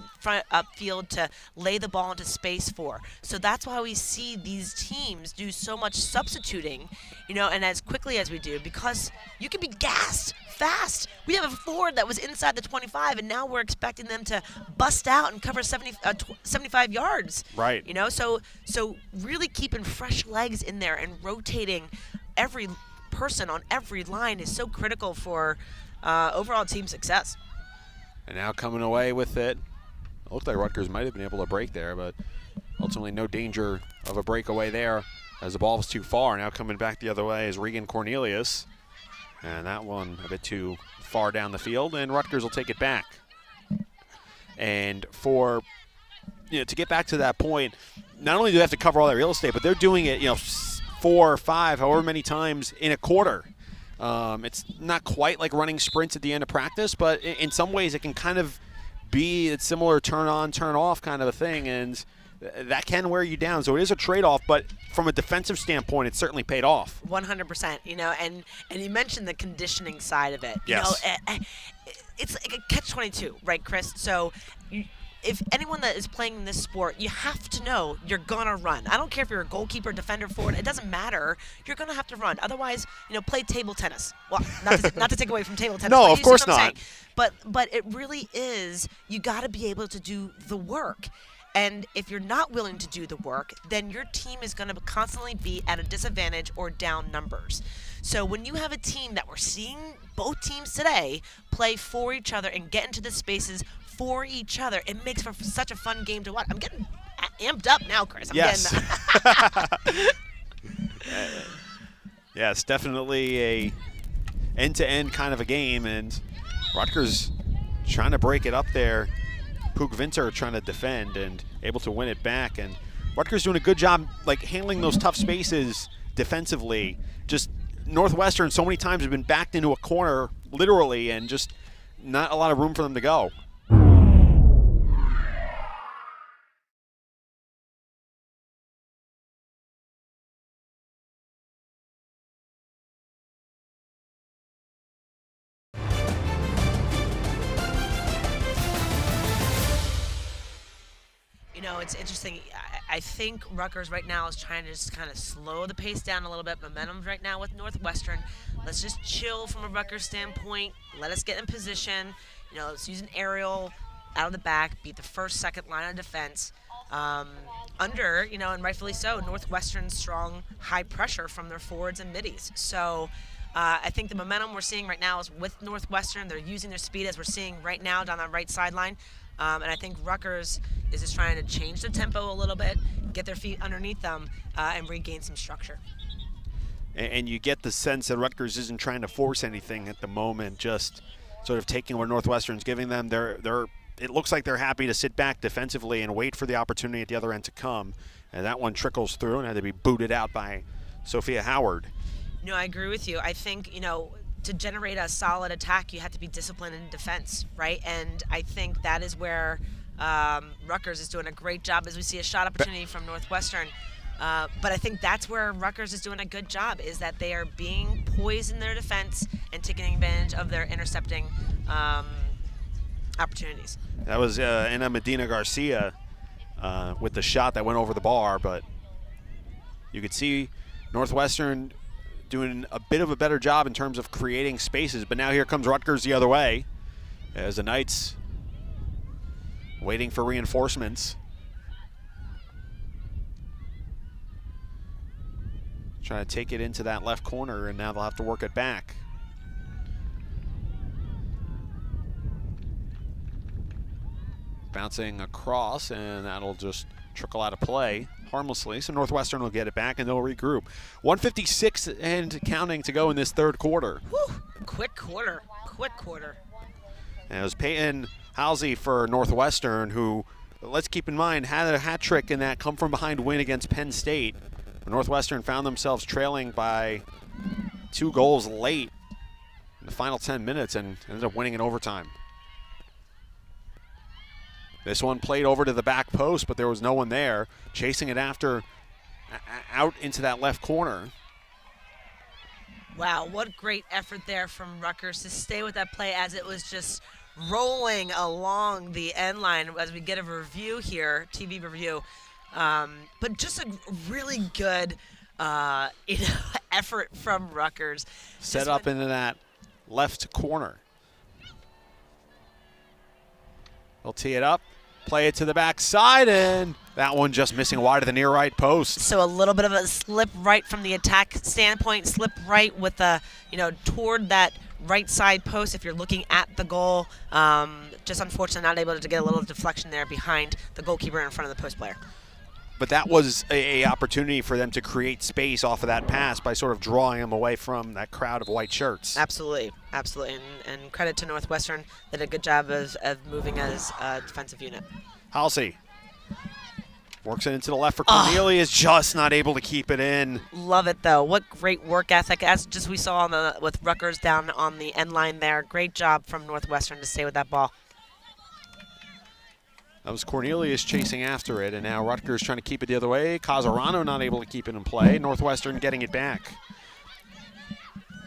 upfield to lay the ball into space for. So that's why we see these teams do so much substituting, and as quickly as we do, because you can be gassed fast. We have a forward that was inside the 25, and now we're expecting them to bust out and cover 75 yards. Right. So really keeping fresh legs in there and rotating every person on every line is so critical for overall team success. And now coming away with it. It looked like Rutgers might have been able to break there, but ultimately no danger of a breakaway there as the ball was too far. Now coming back the other way is Regan Cornelius. And that one a bit too far down the field, and Rutgers will take it back. And for, to get back to that point, not only do they have to cover all that real estate, but they're doing it, 4 or 5, however many times in a quarter. It's not quite like running sprints at the end of practice, but in some ways it can kind of be a similar turn on, turn off kind of a thing, and that can wear you down. So it is a trade-off, but from a defensive standpoint, it's certainly paid off. 100%, and you mentioned the conditioning side of it. Yes. It's like a catch-22, right, Chris? So if anyone that is playing in this sport, you have to know you're going to run. I don't care if you're a goalkeeper, defender, forward. It doesn't matter. You're going to have to run. Otherwise, play table tennis. Well, not to take away from table tennis. No, but of course not. Saying. But it really is, you got to be able to do the work. And if you're not willing to do the work, then your team is going to constantly be at a disadvantage or down numbers. So when you have a team that we're seeing both teams today play for each other and get into the spaces for each other, it makes for such a fun game to watch. I'm getting amped up now, Chris. I'm yes. getting Yes, definitely a end-to-end kind of a game, and Rutgers trying to break it up there. Puk Vinter trying to defend and able to win it back, and Rutgers doing a good job like handling those tough spaces defensively. Just Northwestern so many times have been backed into a corner literally, and just not a lot of room for them to go. You know, it's interesting. I think Rutgers right now is trying to just kind of slow the pace down a little bit. Momentum's right now with Northwestern. Let's just chill from a Rutgers standpoint. Let us get in position. You know, let's use an aerial out of the back, beat the first, second line of defense. Under, you know, and rightfully so, Northwestern's strong, high pressure from their forwards and middies. So I think the momentum we're seeing right now is with Northwestern. They're using their speed as we're seeing right now down that right sideline. And I think Rutgers is just trying to change the tempo a little bit, get their feet underneath them, and regain some structure. And you get the sense that Rutgers isn't trying to force anything at the moment, just sort of taking what Northwestern's giving them. It looks like they're happy to sit back defensively and wait for the opportunity at the other end to come. And that one trickles through and had to be booted out by Sophia Howard. No, I agree with you. I think, you know, to generate a solid attack, you have to be disciplined in defense, right? And I think that is where Rutgers is doing a great job as we see a shot opportunity from Northwestern. But I think that's where Rutgers is doing a good job, is that they are being poised in their defense and taking advantage of their intercepting opportunities. That was Ana Medina Garcia with the shot that went over the bar, but you could see Northwestern doing a bit of a better job in terms of creating spaces. But now here comes Rutgers the other way as the Knights waiting for reinforcements. Trying to take it into that left corner, and now they'll have to work it back. Bouncing across, and that'll just trickle out of play harmlessly. So Northwestern will get it back, and they'll regroup. 1:56 and counting to go in this third quarter. Whew. Quick quarter. Quick quarter. And it was Peyton Halsey for Northwestern, who, let's keep in mind, had a hat trick in that come from behind win against Penn State. Northwestern found themselves trailing by 2 goals late in the final 10 minutes and ended up winning in overtime. This one played over to the back post, but there was no one there. Chasing it after, out into that left corner. Wow, what great effort there from Rutgers to stay with that play as it was just rolling along the end line as we get a review here, TV review. But just a really good effort from Rutgers. Set up into that left corner. They'll tee it up, play it to the backside, and that one just missing wide of the near right post. So a little bit of a slip right from the attack standpoint, slip right with the, toward that right side post if you're looking at the goal. Just unfortunately not able to get a little deflection there behind the goalkeeper in front of the post player. But that was a opportunity for them to create space off of that pass by sort of drawing them away from that crowd of white shirts. Absolutely, absolutely. And credit to Northwestern. They did a good job of moving as a defensive unit. Halsey works it into the left for Cornelius, just not able to keep it in. Love it, though. What great work ethic, as just we saw with Rutgers down on the end line there. Great job from Northwestern to stay with that ball. That was Cornelius chasing after it, and now Rutgers trying to keep it the other way. Casarano not able to keep it in play. Northwestern getting it back.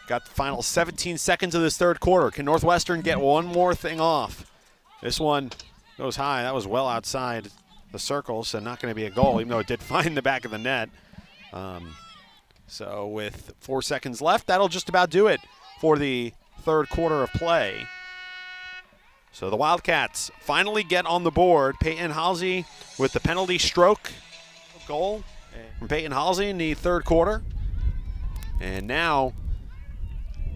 Got the final 17 seconds of this third quarter. Can Northwestern get one more thing off? This one goes high. That was well outside the circle, so not going to be a goal, even though it did find the back of the net. So with 4 seconds left, that'll just about do it for the third quarter of play. So the Wildcats finally get on the board. Peyton Halsey with the penalty stroke goal from Peyton Halsey in the third quarter. And now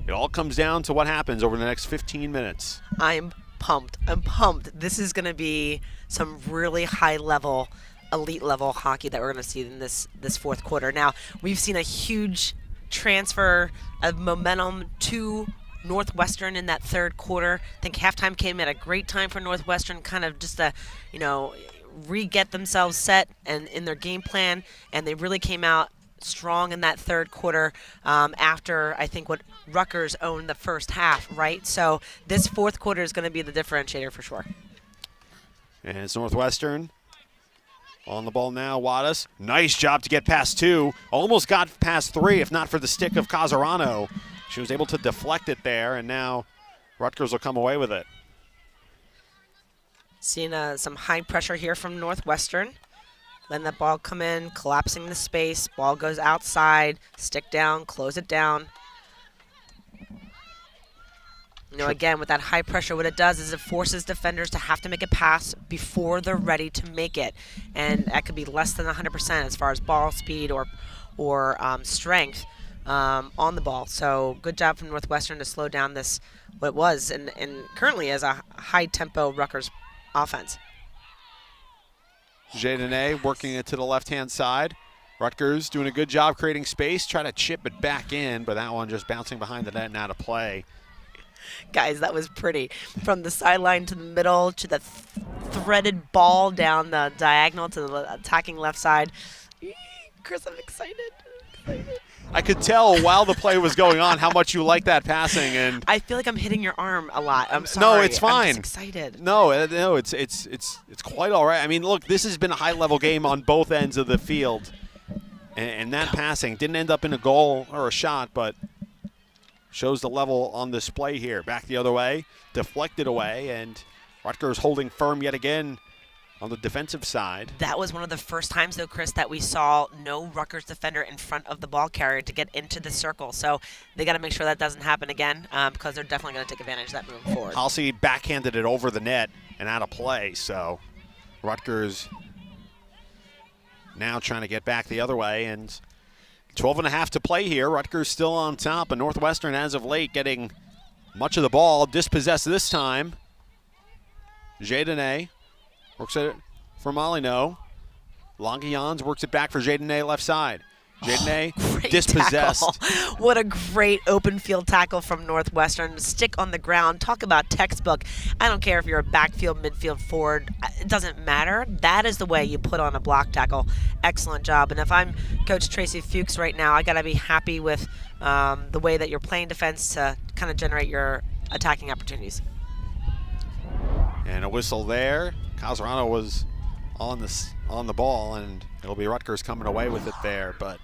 it all comes down to what happens over the next 15 minutes. I'm pumped. I'm pumped. This is going to be some really high-level elite level hockey that we're going to see in this fourth quarter. Now, we've seen a huge transfer of momentum to Northwestern in that third quarter. I think halftime came at a great time for Northwestern, kind of just to, re-get themselves set and in their game plan, and they really came out strong in that third quarter after, I think, what Rutgers owned the first half, right? So this fourth quarter is going to be the differentiator for sure. And it's Northwestern on the ball now. Wadas, nice job to get past 2. Almost got past 3, if not for the stick of Casarano. She was able to deflect it there, and now Rutgers will come away with it. Seeing some high pressure here from Northwestern. Letting that ball come in, collapsing the space. Ball goes outside, stick down, close it down. Again, with that high pressure, what it does is it forces defenders to have to make a pass before they're ready to make it. And that could be less than 100% as far as ball speed or strength on the ball. So good job from Northwestern to slow down this, what was and currently is a high-tempo Rutgers offense. Jadene working it to the left-hand side. Rutgers doing a good job creating space, try to chip it back in, but that one just bouncing behind the net and out of play. Guys, that was pretty. From the sideline to the middle to the threaded ball down the diagonal to the attacking left side. Chris, I'm excited. I could tell while the play was going on how much you like that passing, and I feel like I'm hitting your arm a lot. I'm sorry. No, it's fine. I'm just excited. No, it's quite all right. I mean, look, this has been a high-level game on both ends of the field, and that passing didn't end up in a goal or a shot, but shows the level on display here. Back the other way, deflected away, and Rutgers holding firm yet again on the defensive side. That was one of the first times, though, Chris, that we saw no Rutgers defender in front of the ball carrier to get into the circle. So they got to make sure that doesn't happen again because they're definitely going to take advantage of that moving forward. Halsey backhanded it over the net and out of play. So Rutgers now trying to get back the other way, and 12.5 to play here. Rutgers still on top, but Northwestern as of late getting much of the ball. Dispossessed this time. Jadene works it for Molyneux. Longuillons works it back for Jadene left side. Jadene dispossessed. Tackle. What a great open field tackle from Northwestern. Stick on the ground. Talk about textbook. I don't care if you're a backfield, midfield, forward. It doesn't matter. That is the way you put on a block tackle. Excellent job. And if I'm Coach Tracy Fuchs right now, I got to be happy with the way that you're playing defense to kind of generate your attacking opportunities. And a whistle there. Casarano was on the ball, and it'll be Rutgers coming away with it there. But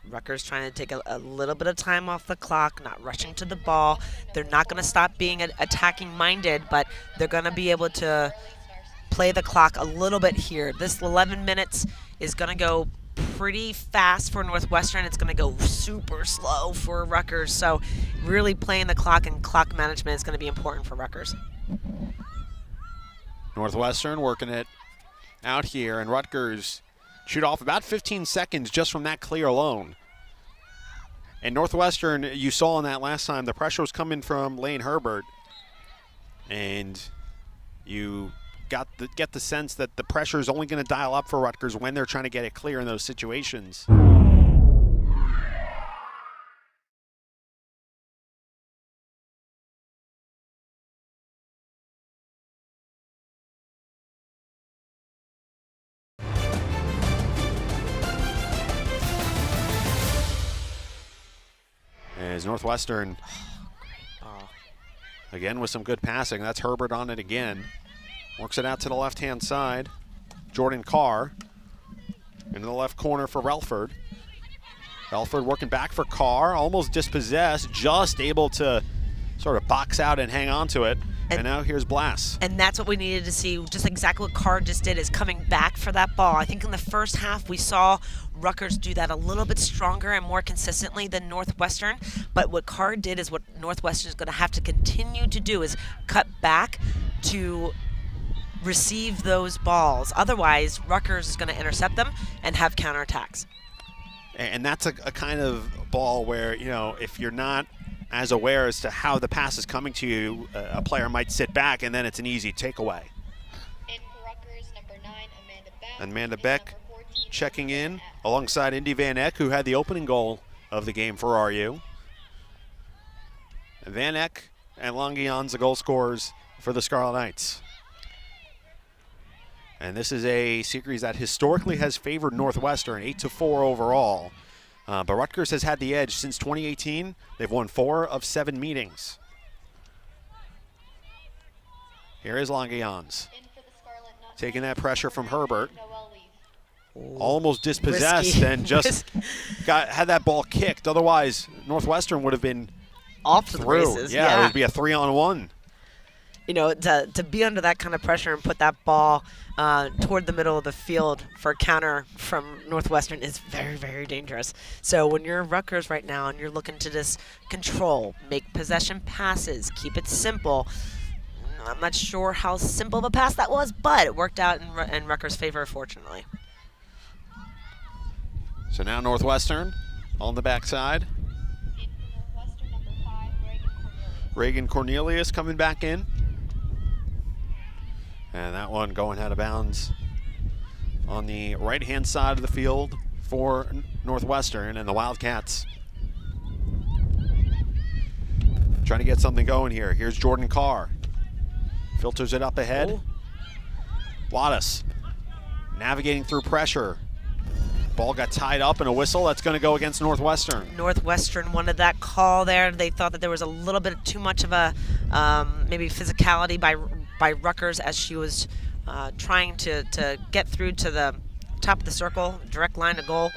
Rutgers trying to take a little bit of time off the clock, not rushing to the ball. They're not going to stop being attacking-minded, but they're going to be able to play the clock a little bit here. This 11 minutes is going to go pretty fast for Northwestern. It's going to go super slow for Rutgers. So really playing the clock and clock management is going to be important for Rutgers. Northwestern working it out here, and Rutgers shoot off about 15 seconds just from that clear alone. And Northwestern, you saw in that last time, the pressure was coming from Lane Herbert, and you get the sense that the pressure is only going to dial up for Rutgers when they're trying to get it clear in those situations. As Northwestern, again with some good passing. That's Herbert on it again. Works it out to the left-hand side. Jordan Carr into the left corner for Relford. Relford working back for Carr, almost dispossessed, just able to sort of box out and hang on to it. And now here's Blass. And that's what we needed to see, just exactly what Carr just did, is coming back for that ball. I think in the first half we saw Rutgers do that a little bit stronger and more consistently than Northwestern. But what Carr did is what Northwestern is going to have to continue to do, is cut back to receive those balls. Otherwise, Rutgers is going to intercept them and have counterattacks. And that's a kind of ball where, you know, if you're not as aware as to how the pass is coming to you, a player might sit back and then it's an easy takeaway. In for Rutgers, number 9, Amanda Bass. Amanda Beck checking in alongside Indy Van Eck, who had the opening goal of the game for RU. Van Eck and Longuillons, the goal scorers for the Scarlet Knights. And this is a series that historically has favored Northwestern, 8-4 overall. But Rutgers has had the edge since 2018. They've won 4 of 7 meetings. Here is Longuillons taking that pressure from Herbert. Almost dispossessed Risky. and just had that ball kicked. Otherwise, Northwestern would have been off to the through. races. Yeah, it would be a 3-on-1. You know, to be under that kind of pressure and put that ball toward the middle of the field for a counter from Northwestern is very, very dangerous. So when you're Rutgers right now and you're looking to just control, make possession passes, keep it simple, I'm not sure how simple of a pass that was, but it worked out in Rutgers' favor, fortunately. So now Northwestern on the backside. Reagan Cornelius coming back in. And that one going out of bounds on the right-hand side of the field for Northwestern, and the Wildcats trying to get something going here. Here's Jordan Carr. Filters it up ahead. Oh. Wattis navigating through pressure. Ball got tied up and a whistle. That's going to go against Northwestern. Northwestern wanted that call there. They thought that there was a little bit too much of a maybe physicality by Rutgers as she was trying to get through to the top of the circle, direct line to goal.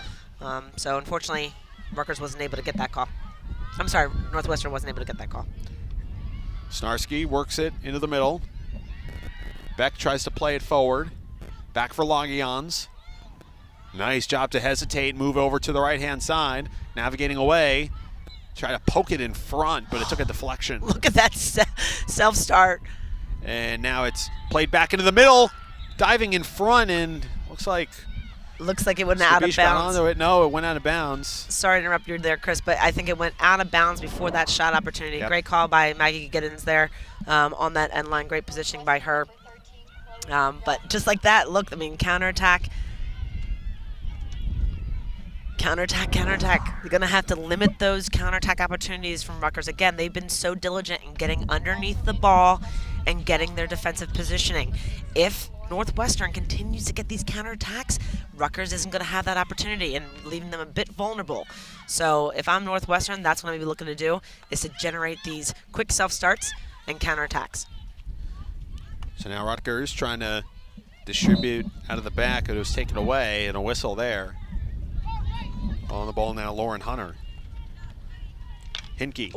So unfortunately, Rutgers wasn't able to get that call. I'm sorry, Northwestern wasn't able to get that call. Snarsky works it into the middle. Beck tries to play it forward. Back for Longuillons. Nice job to hesitate, move over to the right-hand side. Navigating away. Try to poke it in front, but it took a deflection. Look at that self-start. And now it's played back into the middle. Diving in front, and looks like it went out of bounds. No, it went out of bounds. Sorry to interrupt you there, Chris, but I think it went out of bounds before that shot opportunity. Yep. Great call by Maggie Giddens there on that end line. Great positioning by her. But just like that, look, I mean, counterattack. Counterattack. You're going to have to limit those counterattack opportunities from Rutgers. Again, they've been so diligent in getting underneath the ball and getting their defensive positioning. If Northwestern continues to get these counterattacks, Rutgers isn't going to have that opportunity and leaving them a bit vulnerable. So if I'm Northwestern, that's what I'm going to be looking to do, is to generate these quick self-starts and counterattacks. So now Rutgers trying to distribute out of the back. It was taken away, and a whistle there. On the ball now, Lauren Hunter. Hinke,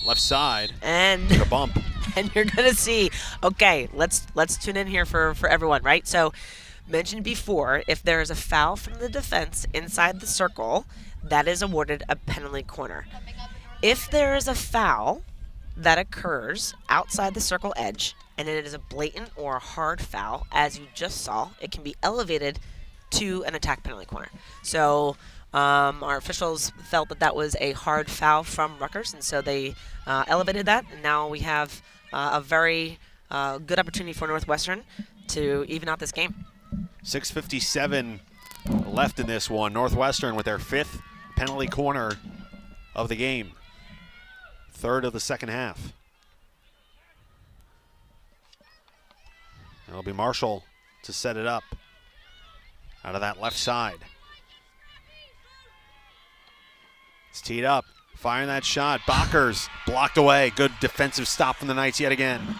left side, and a bump. And you're gonna see, okay, let's tune in here for everyone, right? So mentioned before, if there is a foul from the defense inside the circle, that is awarded a penalty corner. If there is a foul that occurs outside the circle edge, and it is a blatant or a hard foul, as you just saw, it can be elevated to an attack penalty corner. So our officials felt that was a hard foul from Rutgers, and so they elevated that. And now we have a very good opportunity for Northwestern to even out this game. 6:57 left in this one. Northwestern with their 5th penalty corner of the game. 3rd of the second half. It'll be Marshall to set it up out of that left side. It's teed up, firing that shot. Bakkers blocked away. Good defensive stop from the Knights yet again.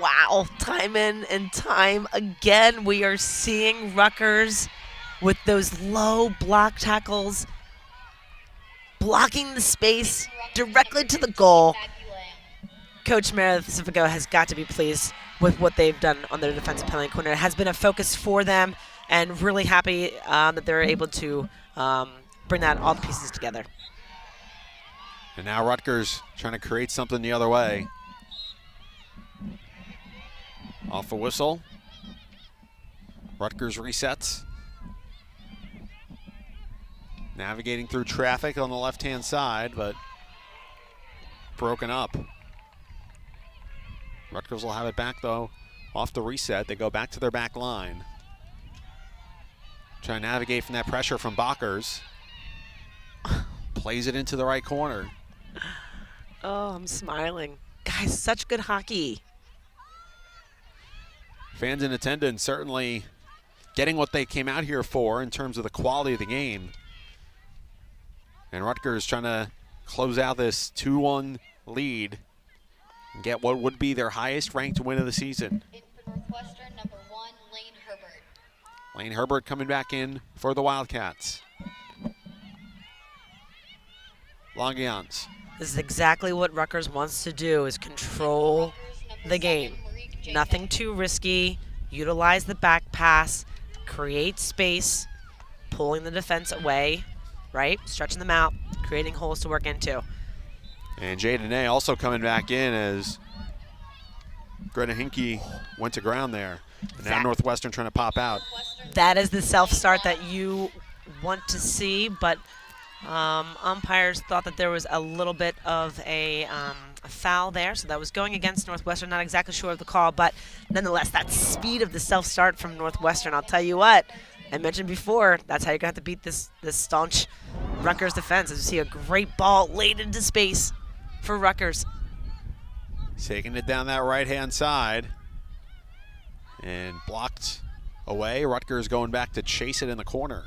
Wow, time in and time again, we are seeing Rutgers with those low block tackles, blocking the space directly to the goal. Coach Meredith Pacifico has got to be pleased with what they've done on their defensive penalty corner. It has been a focus for them, and really happy that they're able to bring that all the pieces together. And now Rutgers trying to create something the other way. Off a whistle. Rutgers resets. Navigating through traffic on the left-hand side, but broken up. Rutgers will have it back, though, off the reset. They go back to their back line. Trying to navigate from that pressure from Bockers. Plays it into the right corner. Oh, I'm smiling. Guys, such good hockey. Fans in attendance certainly getting what they came out here for in terms of the quality of the game. And Rutgers trying to close out this 2-1 lead and get what would be their highest ranked win of the season. In for Northwestern, number 1, Lane Herbert. Lane Herbert coming back in for the Wildcats. Longians. This is exactly what Rutgers wants to do, is control the game. Nothing too risky. Utilize the back pass. Create space. Pulling the defense away, right? Stretching them out. Creating holes to work into. And Jaden A also coming back in as Greta Hinke went to ground there. And now Northwestern trying to pop out. That is the self-start that you want to see, but umpires thought that there was a little bit of a foul there, so that was going against Northwestern. Not exactly sure of the call, but nonetheless, that speed of the self-start from Northwestern, I'll tell you what, I mentioned before, that's how you're going to have to beat this staunch Rutgers defense, as you see a great ball laid into space for Rutgers. Taking it down that right-hand side and blocked away. Rutgers going back to chase it in the corner.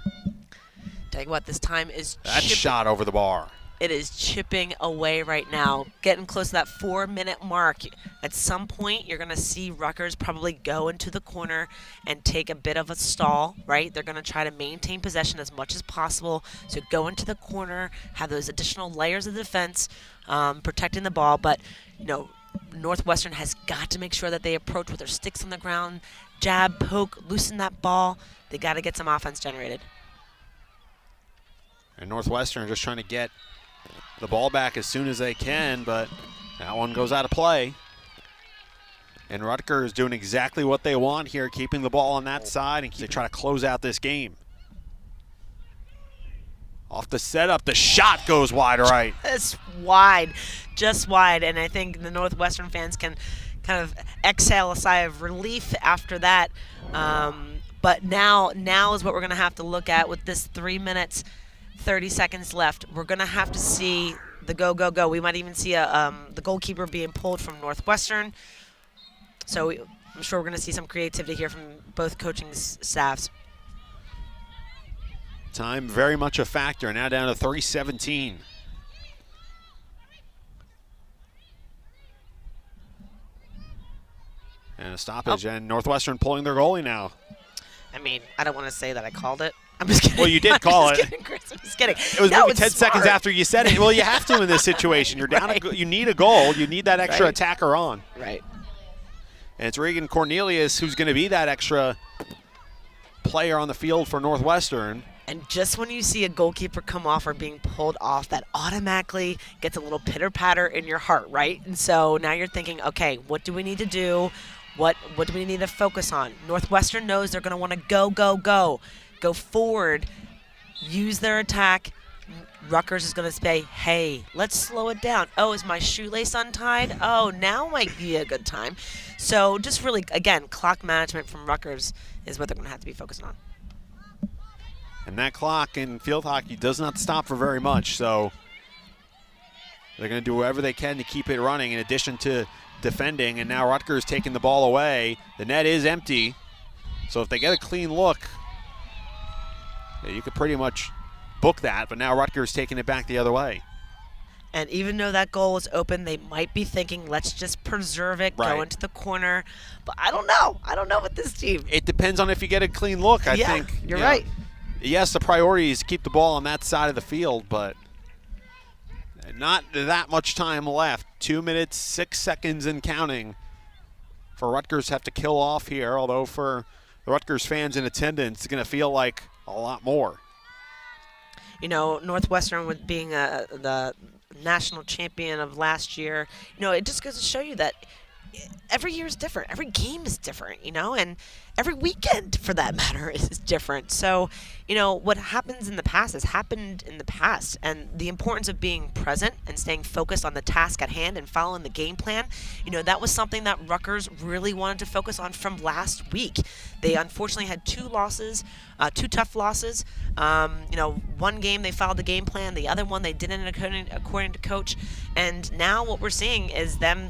Tell you what, this time is That shot over the bar. It is chipping away right now, getting close to that 4-minute mark. At some point, you're going to see Rutgers probably go into the corner and take a bit of a stall, right? They're going to try to maintain possession as much as possible. So go into the corner, have those additional layers of defense, protecting the ball. But, you know, Northwestern has got to make sure that they approach with their sticks on the ground, jab, poke, loosen that ball. They got to get some offense generated. And Northwestern just trying to get the ball back as soon as they can, but that one goes out of play. And Rutgers doing exactly what they want here, keeping the ball on that side and they try to close out this game. Off the setup, the shot goes wide right. It's wide, just wide, and I think the Northwestern fans can kind of exhale a sigh of relief after that. But now is what we're going to have to look at with this 3 minutes, 30 seconds left. We're going to have to see the go. We might even see the goalkeeper being pulled from Northwestern. So I'm sure we're going to see some creativity here from both coaching staffs. Time very much a factor. Now down to 3:17. And a stoppage, and Northwestern pulling their goalie now. I mean, I don't want to say that I called it. I'm just kidding. Well, you did call it. I'm just kidding. It was maybe 10 seconds after you said it. Well, you have to in this situation. You're down. Right. You need a goal. You need that extra Right. attacker on. Right. And it's Regan Cornelius who's going to be that extra player on the field for Northwestern. And just when you see a goalkeeper come off or being pulled off, that automatically gets a little pitter-patter in your heart, right? And so now you're thinking, okay, what do we need to do? What do we need to focus on? Northwestern knows they're going to want to go forward, use their attack. Rutgers is going to say, hey, let's slow it down. Oh, is my shoelace untied? Oh, now might be a good time. So just really, again, clock management from Rutgers is what they're going to have to be focusing on. And that clock in field hockey does not stop for very much, so they're going to do whatever they can to keep it running in addition to defending. And now Rutgers taking the ball away. The net is empty, so if they get a clean look, you could pretty much book that, but now Rutgers taking it back the other way. And even though that goal is open, they might be thinking, let's just preserve it, go into the corner. But I don't know. I don't know with this team. It depends on if you get a clean look, I think. You're right. Yes, the priority is to keep the ball on that side of the field, but not that much time left. 2 minutes, 6 seconds and counting for Rutgers to have to kill off here, although for the Rutgers fans in attendance, it's going to feel like a lot more. You know, Northwestern with being the national champion of last year, you know, it just goes to show you that every year is different. Every game is different, and every weekend, for that matter, is different. So, what happens in the past has happened in the past. And the importance of being present and staying focused on the task at hand and following the game plan, that was something that Rutgers really wanted to focus on from last week. They unfortunately had two tough losses. One game they followed the game plan, the other one they didn't, according to coach. And now what we're seeing is them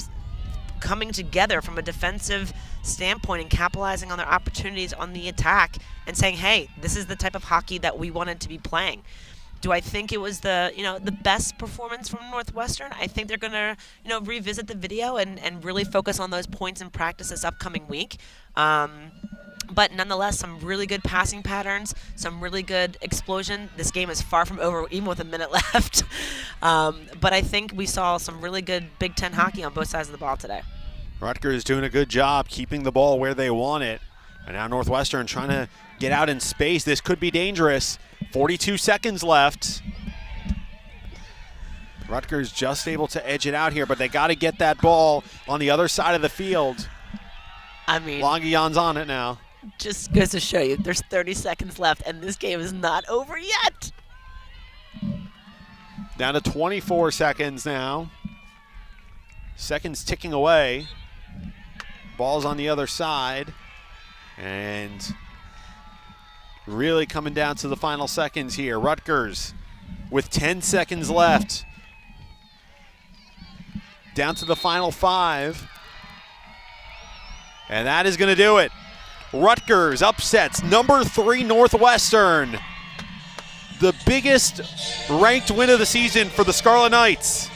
coming together from a defensive standpoint and capitalizing on their opportunities on the attack and saying, hey, this is the type of hockey that we wanted to be playing. Do I think it was the best performance from Northwestern? I think they're going to, revisit the video and really focus on those points in practice this upcoming week. But nonetheless, some really good passing patterns, some really good explosion. This game is far from over, even with a minute left. But I think we saw some really good Big Ten hockey on both sides of the ball today. Rutgers doing a good job keeping the ball where they want it. And now Northwestern trying to get out in space. This could be dangerous. 42 seconds left. Rutgers just able to edge it out here, but they got to get that ball on the other side of the field. I mean, Longuillon's on it now. Just goes to show you, there's 30 seconds left, and this game is not over yet. Down to 24 seconds now. Seconds ticking away. Ball's on the other side. And really coming down to the final seconds here. Rutgers with 10 seconds left. Down to the final 5. And that is going to do it. Rutgers upsets number 3 Northwestern. The biggest ranked win of the season for the Scarlet Knights.